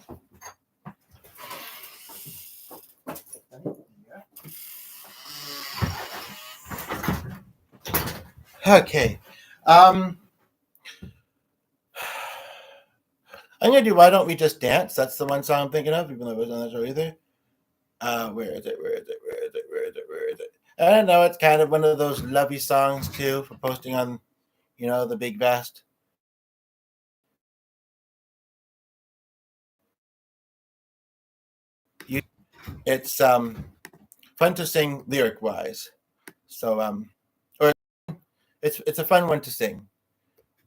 Okay. I'm gonna do Why Don't We Just Dance? That's the one song I'm thinking of, even though I wasn't on that show either. Where is it? I don't know, it's kind of one of those lovey songs too for posting on, the big vast. It's fun to sing lyric wise. So or it's a fun one to sing.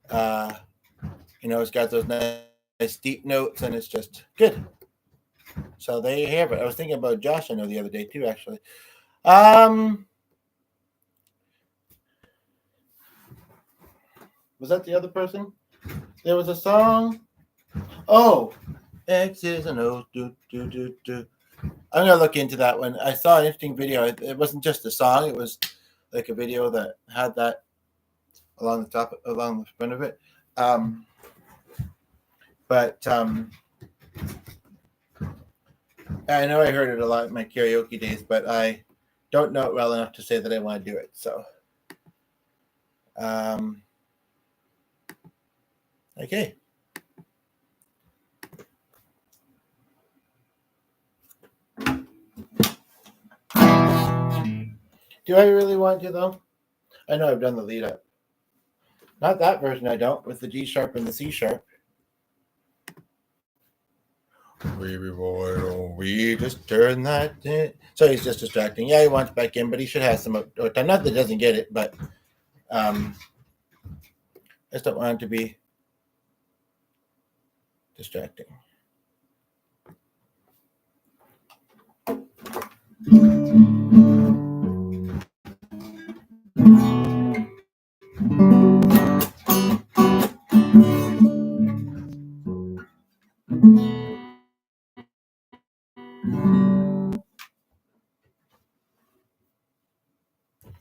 It's got those nice deep notes and it's just good. So there you have it. I was thinking about Josh, I know, the other day too, actually. Was that the other person? There was a song. Oh, X's and O's. I'm gonna look into that one. I saw an interesting video. It wasn't just a song; it was like a video that had that along the front of it. But I know I heard it a lot in my karaoke days, but I don't know it well enough to say that I want to do it. So, okay. Do I really want to, though? I know I've done the lead up. Not that version, I don't, with the G sharp and the C sharp. Baby boy, don't we just turn that in? So he's just distracting. Yeah, he wants back in, but he should have some time. Not that he doesn't get it, but I just don't want it to be distracting.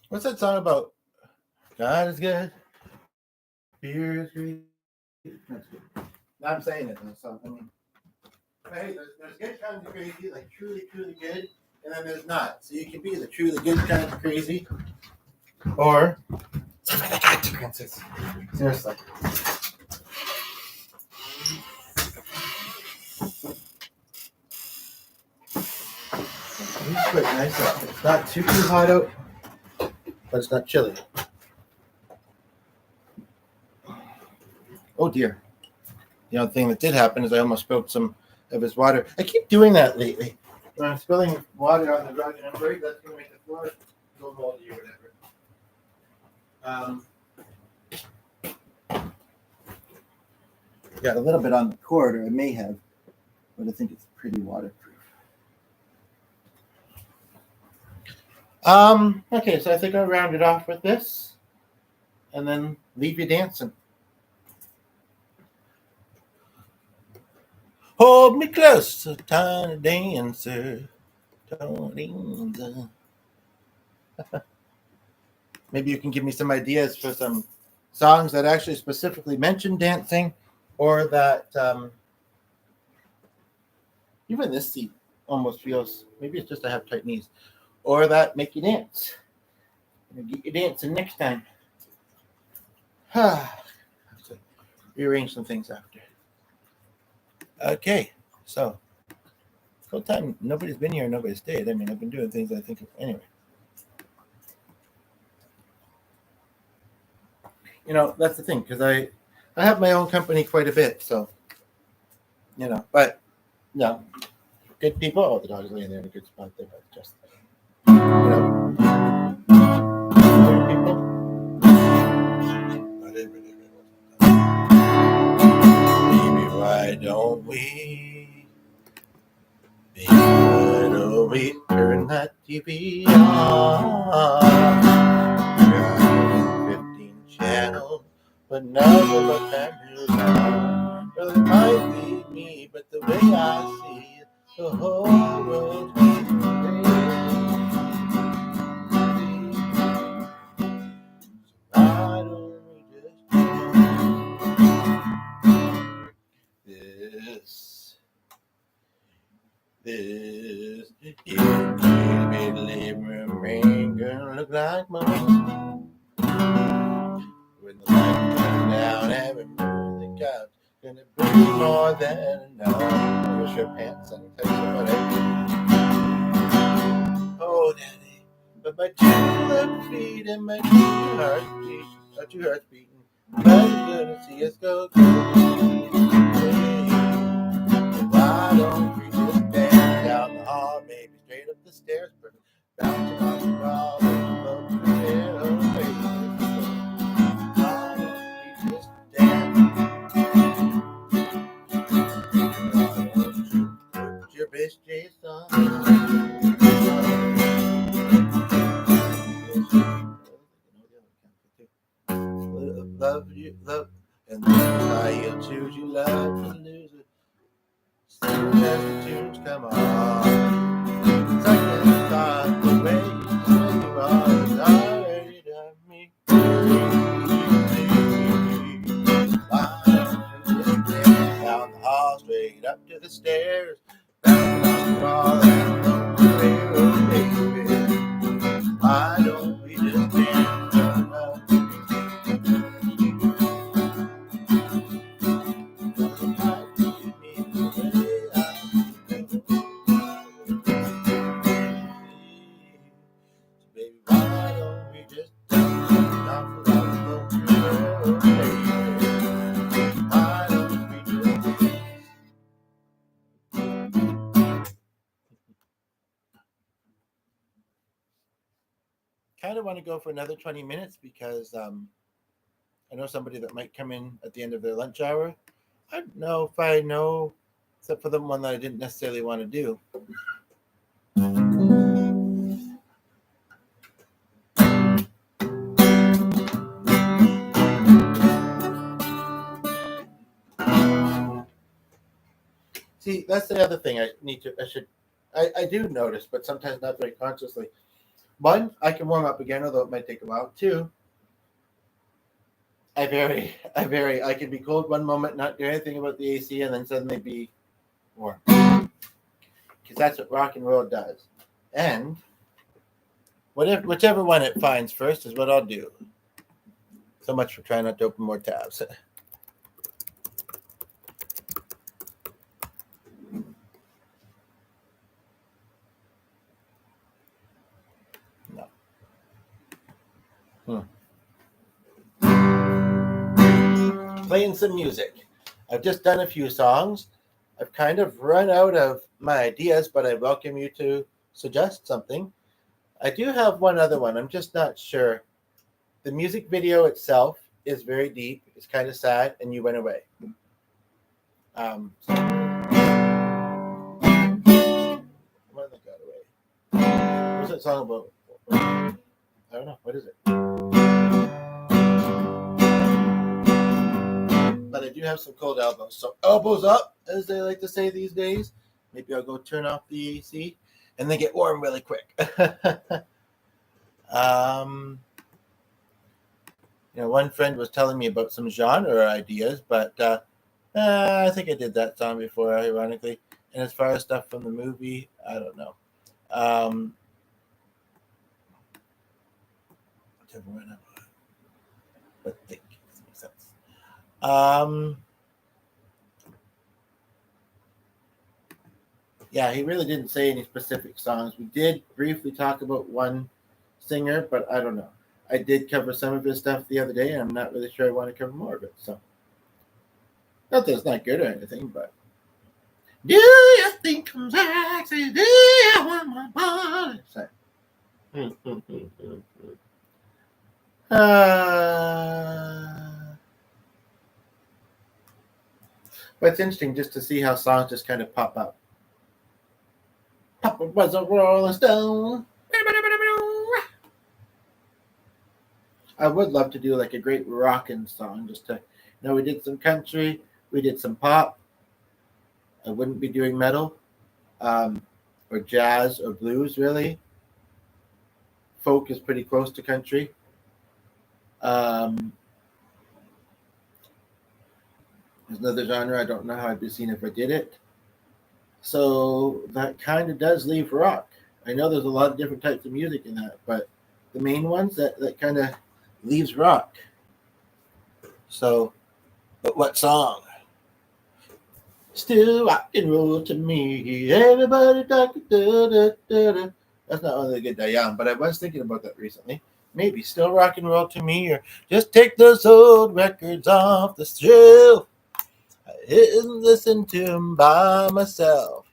What's that song about? God is good. Beer is great. That's good. Now I'm saying it. So, I mean, hey, there's good kinds of crazy, like truly, truly good, and then there's not. So you can be the truly good kind of crazy, or some of the consequences. Seriously. It's quite nice out. It's not too hot out, but it's not chilly. Oh dear. The other thing that did happen is I almost spilled some of his water. I keep doing that lately. When I'm spilling water on the rug, and I'm worried that's going to make the floor go moldy or whatever. Got a little bit on the cord, or I may have, but I think it's pretty waterproof. Okay, so I think I'll round it off with this, and then leave you dancing. Hold me close, a tiny dancer. Maybe you can give me some ideas for some songs that actually specifically mention dancing, or that even this seat almost feels, maybe it's just I have tight knees, or that make you dance. Get you dancing next time. Have to rearrange some things after. Okay, so whole time nobody's been here, nobody stayed. I mean, I've been doing things I think anyway. You know, that's the thing, because I have my own company quite a bit, so you know, but no, good people. Oh, the dog is laying there in a good spot there, but just you know, good people. Baby, why don't we? Baby, why don't we turn that TV on? Got 15 channels, but none of us have news on. Well, it might be me, but the way I see it, the whole world is crazy. Why don't we just this little rain gonna look like mine. When the light comes down and we move the couch, gonna be more than enough. Wash your pants and tell somebody, oh daddy, but my two left feet and my two hearts beating, but gonna see us go crazy. Why don't we just dance down the hall, maybe straight up the stairs, bouncing on the wall, and the little baby. Why don't we just dance? Why don't you put your best dress on? Love, and the high heel shoes you love to lose it. Soon as the tunes come on, second thought the way you are is already done me crazy. Why don't you just dance down the hall, straight up to the stairs, bouncing on the wall and on the railroad, baby. why don't we just dance around? Baby, why don't we just dance around the world, baby? Why don't we just dance? Kind of want to go for another 20 minutes because I know somebody that might come in at the end of their lunch hour. I don't know if I know, except for the one that I didn't necessarily want to do. See, that's the other thing I do notice, but sometimes not very consciously. One, I can warm up again, although it might take a while. Two, I can be cold one moment, not do anything about the AC, and then suddenly be warm. Because that's what rock and roll does. And whichever one it finds first is what I'll do. So much for trying not to open more tabs. No. Playing some music. I've just done a few songs. I've kind of run out of my ideas, but I welcome you to suggest something. I do have one other one. I'm just not sure. The music video itself is very deep. It's kind of sad, and you went away. What got away? What's that song about? I don't know. What is it? But I do have some cold elbows. So elbows up, as they like to say these days. Maybe I'll go turn off the AC and then get warm really quick. One friend was telling me about some genre ideas, but I think I did that song before, ironically. And as far as stuff from the movie, I don't know. But think it makes sense. Yeah, he really didn't say any specific songs. We did briefly talk about one singer, but I don't know. I did cover some of his stuff the other day, and I'm not really sure I want to cover more of it. So, not that it's not good or anything, but do you think I'm sexy? Do you want my body? So, but it's interesting just to see how songs just kind of pop up. Papa was a Rolling Stone. I would love to do like a great rockin' song, just to, we did some country, we did some pop. I wouldn't be doing metal, or jazz or blues really. Folk is pretty close to country. There's another genre I don't know how I'd be seen if I did it. So that kind of does leave rock. I know there's a lot of different types of music in that, but the main ones that kind of leaves rock. So, but what song? Still rock and roll to me. Everybody talking. That's not only good Diane, but I was thinking about that recently. Maybe still rock and roll to me, or just take those old records off the shelf. I didn't listen to them by myself.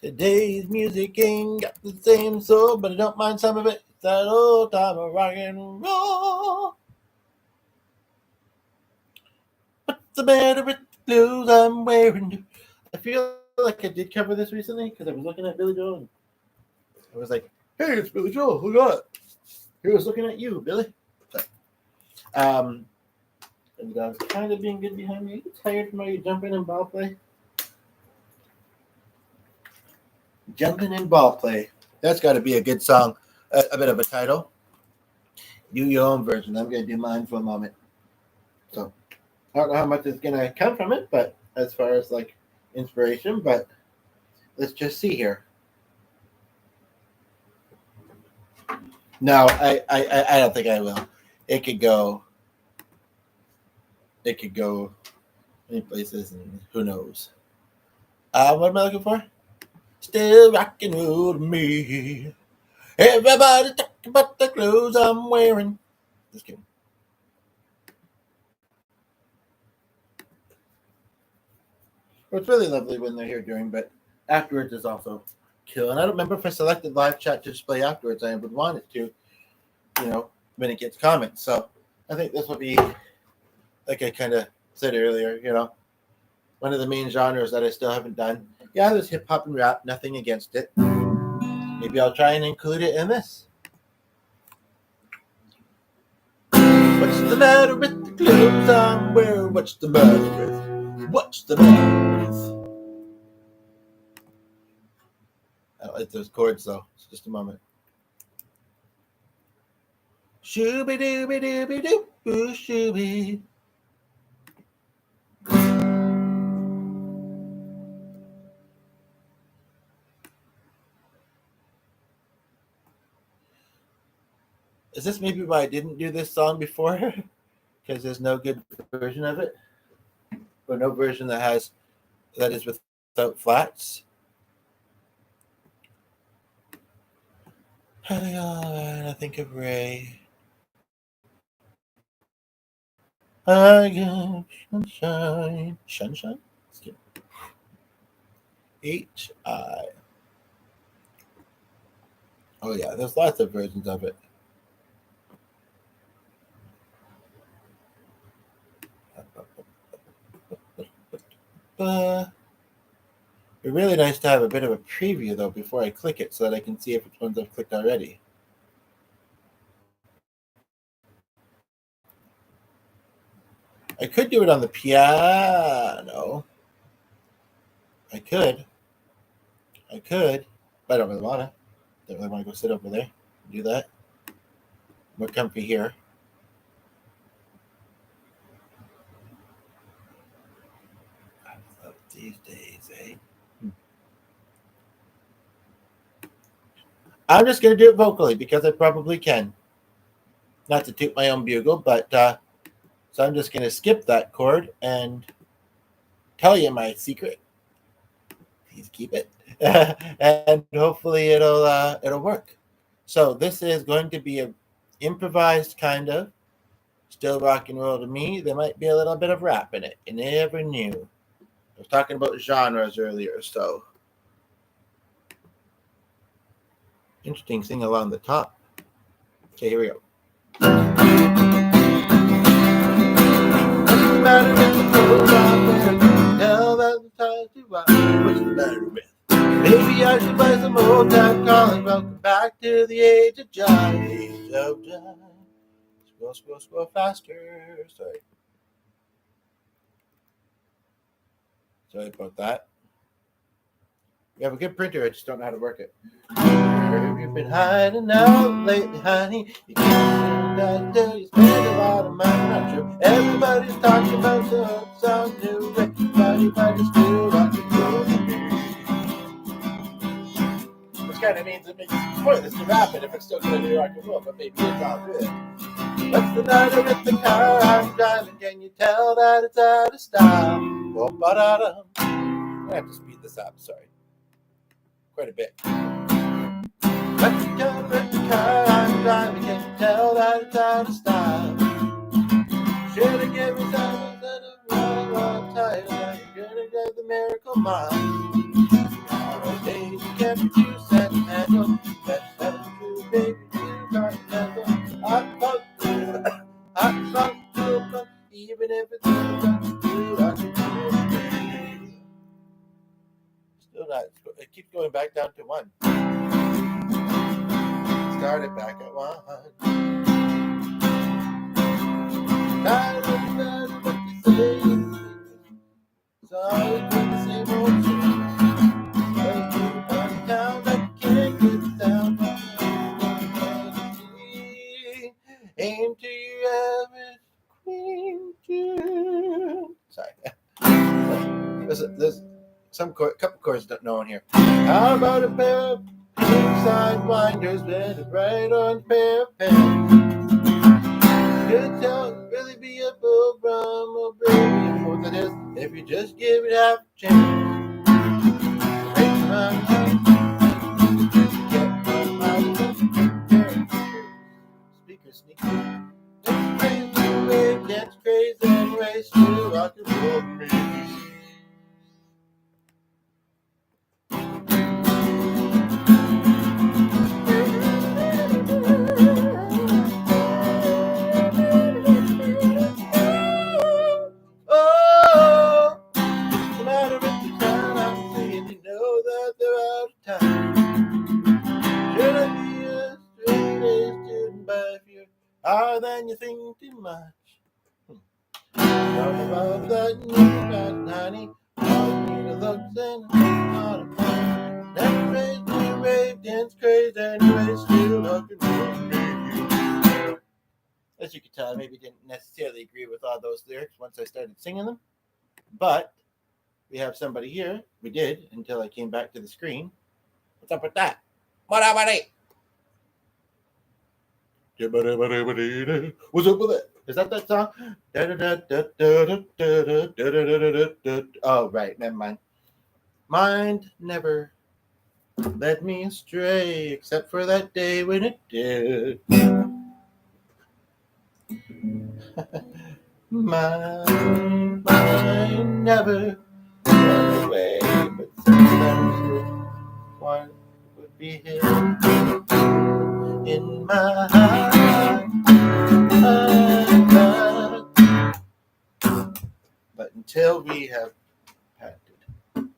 Today's music ain't got the same soul, but I don't mind some of it. It's that old time of rock and roll. What's the matter with the clothes I'm wearing? I feel like I did cover this recently because I was looking at Billy Joel. And I was like, "Hey, it's Billy Joel. Who got it?" He was looking at you, Billy. So, and I was kind of being good behind me. Are you tired from all your jumping and ball play? Jumping and ball play. That's got to be a good song. A bit of a title. Do your own version. I'm going to do mine for a moment. So, I don't know how much is going to come from it, but as far as like inspiration, but let's just see here. No, I don't think I will. It could go. It could go many places, and who knows? What am I looking for? Still rock and roll to me. Everybody talking about the clothes I'm wearing. Just kidding. Well, it's really lovely when they're here during, but afterwards is also kill. And I don't remember if I selected live chat to display afterwards. I would want it to, when it gets comments. So I think this will be, like I kind of said earlier, one of the main genres that I still haven't done. Yeah, there's hip hop and rap, nothing against it. Maybe I'll try and include it in this. What's the matter with the clothes I'm wearing? What's the matter with? What's the matter with? I like those chords though. It's just a moment. Shooby dooby dooby doo boo shooby. Is this maybe why I didn't do this song before? Because there's no good version of it, or no version that is without flats. I think of Ray. I got sunshine. Sunshine? H-I. Oh, yeah, there's lots of versions of it. It'd be really nice to have a bit of a preview, though, before I click it so that I can see if it's ones I've clicked already. I could do it on the piano. I could, but I don't really want to. Don't really want to go sit over there and do that. More comfy here. I love these days, eh? I'm just going to do it vocally because I probably can. Not to toot my own bugle, but so I'm just going to skip that chord and tell you my secret. Please keep it, and hopefully it'll work. So this is going to be an improvised kind of still rock and roll to me. There might be a little bit of rap in it. You never knew. I was talking about genres earlier, so interesting thing along the top. Okay, here we go. What's the matter with the clothes I'm wearing? Tell that the time to rock. What's the matter with? Maybe I should play some old time calling. Welcome back to the age of jive. Age of jive. Scroll faster. Sorry about that. You have a good printer, I just don't know how to work it. Where have you been hiding out lately, honey? You can't until you spend a lot of money. Not sure everybody's talking about some new way. Everybody's still rocking roll to me. Which kind of means it makes it pointless to rap it if it's still going to be rock and roll, but maybe it's all good. What's the matter with the car I'm driving? Can you tell that it's out of style? I'm going to have to speed this up, sorry. Quite a bit. What's the matter with the car I'm driving? Can you tell that it's out of style? Should have given me some instead of wrong tire. Now you're gonna drive the miracle mile. Nowadays you can't be too sentimental. That's true, baby, too continental. Hot funk, even if it's still not. It keeps going back down to one. Started back at one. Tired of the matter what you say. It's always been the same old shit. Well, you find town that you can't get the sound from. Aim to your average queen tune. Sorry. There's some couple chords don't know in here. How about a pair of Sidewinders with a bright on pair of pants. Could tell really be a bull from a baby more than this if you just give it half a chance. Make my life, get my mind, speaker sneaky. It's crazy, wave, dance crazy, and race to rock and roll me. Oh, no matter if the town I'm seeing, you know that they're out of time. Should I be a straight-A student, but if you're higher than you think too much. Talk about that new got honey, all you need looks and not a fun. That crazy rave dance crazy anyways, still rock and roll me. As you can tell, I maybe didn't necessarily agree with all those lyrics once I started singing them, but we have somebody here. We did until I came back to the screen. What's up with that? What up with it? What's up with it? Is that song? Oh, right. Never mind. Mind never led me astray, except for that day when it did. Mind never run away, but sometimes one would be hidden in my heart. But until we have patented,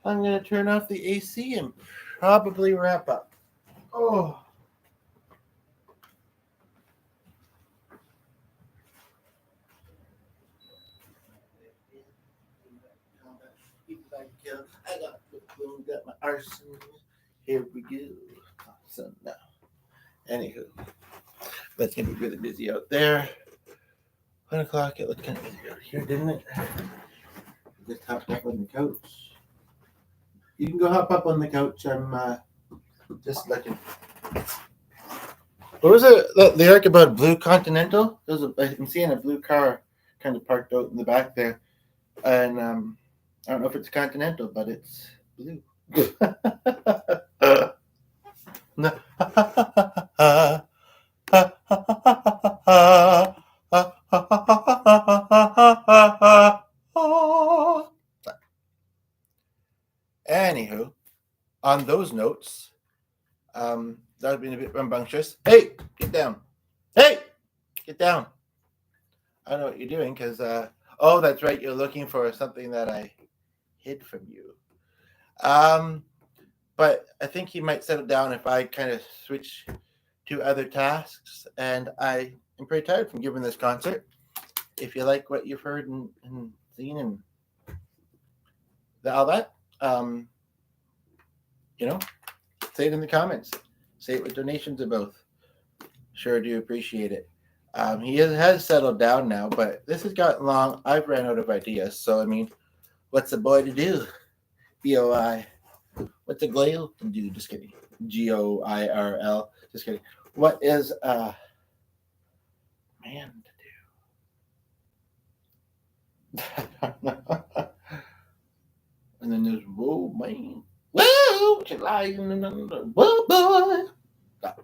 I'm going to turn off the AC and probably wrap up. Oh. I got my arson. Here we go. So now, anywho, that's gonna be really busy out there. 1 o'clock. It looked kind of busy out here, didn't it? Just hopped up on the couch. You can go hop up on the couch. I'm just looking. What was it? That lyric about blue Continental? I'm seeing a blue car kind of parked out in the back there, and I don't know if it's Continental, but it's blue. Anywho, on those notes, that would be a bit rambunctious. Hey, get down. Hey, get down. I don't know what you're doing because, oh, that's right. You're looking for something that I hid from you. But I think he might settle down if I kind of switch to other tasks. And I am pretty tired from giving this concert. If you like what you've heard and seen and all that, say it in the comments. Say it with donations of both. Sure do appreciate it. He has settled down now, but this has gotten long. I've ran out of ideas. So, I mean, what's a boy to do? B-O-I. What's a goil to do? Just kidding. G-O-I-R-L. Just kidding. What is a man to do? I don't know. And then there's, whoa, man. Whoa, whoa, boy. Oh.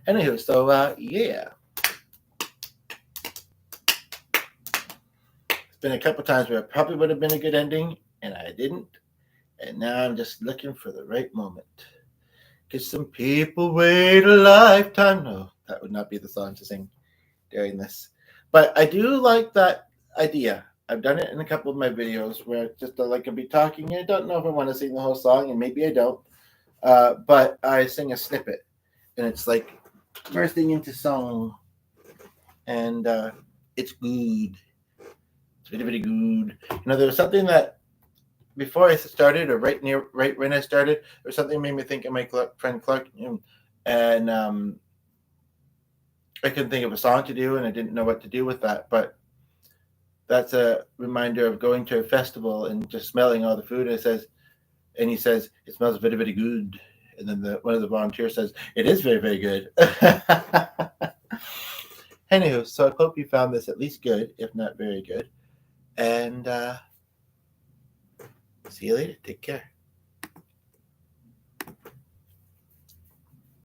Anywho, so, yeah. It's been a couple times where it probably would have been a good ending, and I didn't. And now I'm just looking for the right moment. Because some people wait a lifetime. No, that would not be the song to sing during this. But I do like that idea. I've done it in a couple of my videos where it's just like I'll be talking. I don't know if I want to sing the whole song, and maybe I don't. But I sing a snippet, and it's like bursting into song. And it's good. It's very, very good. There was something that before I started, or right when I started, there was something that made me think of my friend Clark, and I couldn't think of a song to do, and I didn't know what to do with that. But that's a reminder of going to a festival and just smelling all the food. And it says, and he says, "It smells very, very good." And then one of the volunteers says, "It is very, very good." Anywho, so I hope you found this at least good, if not very good. And see you later. Take care.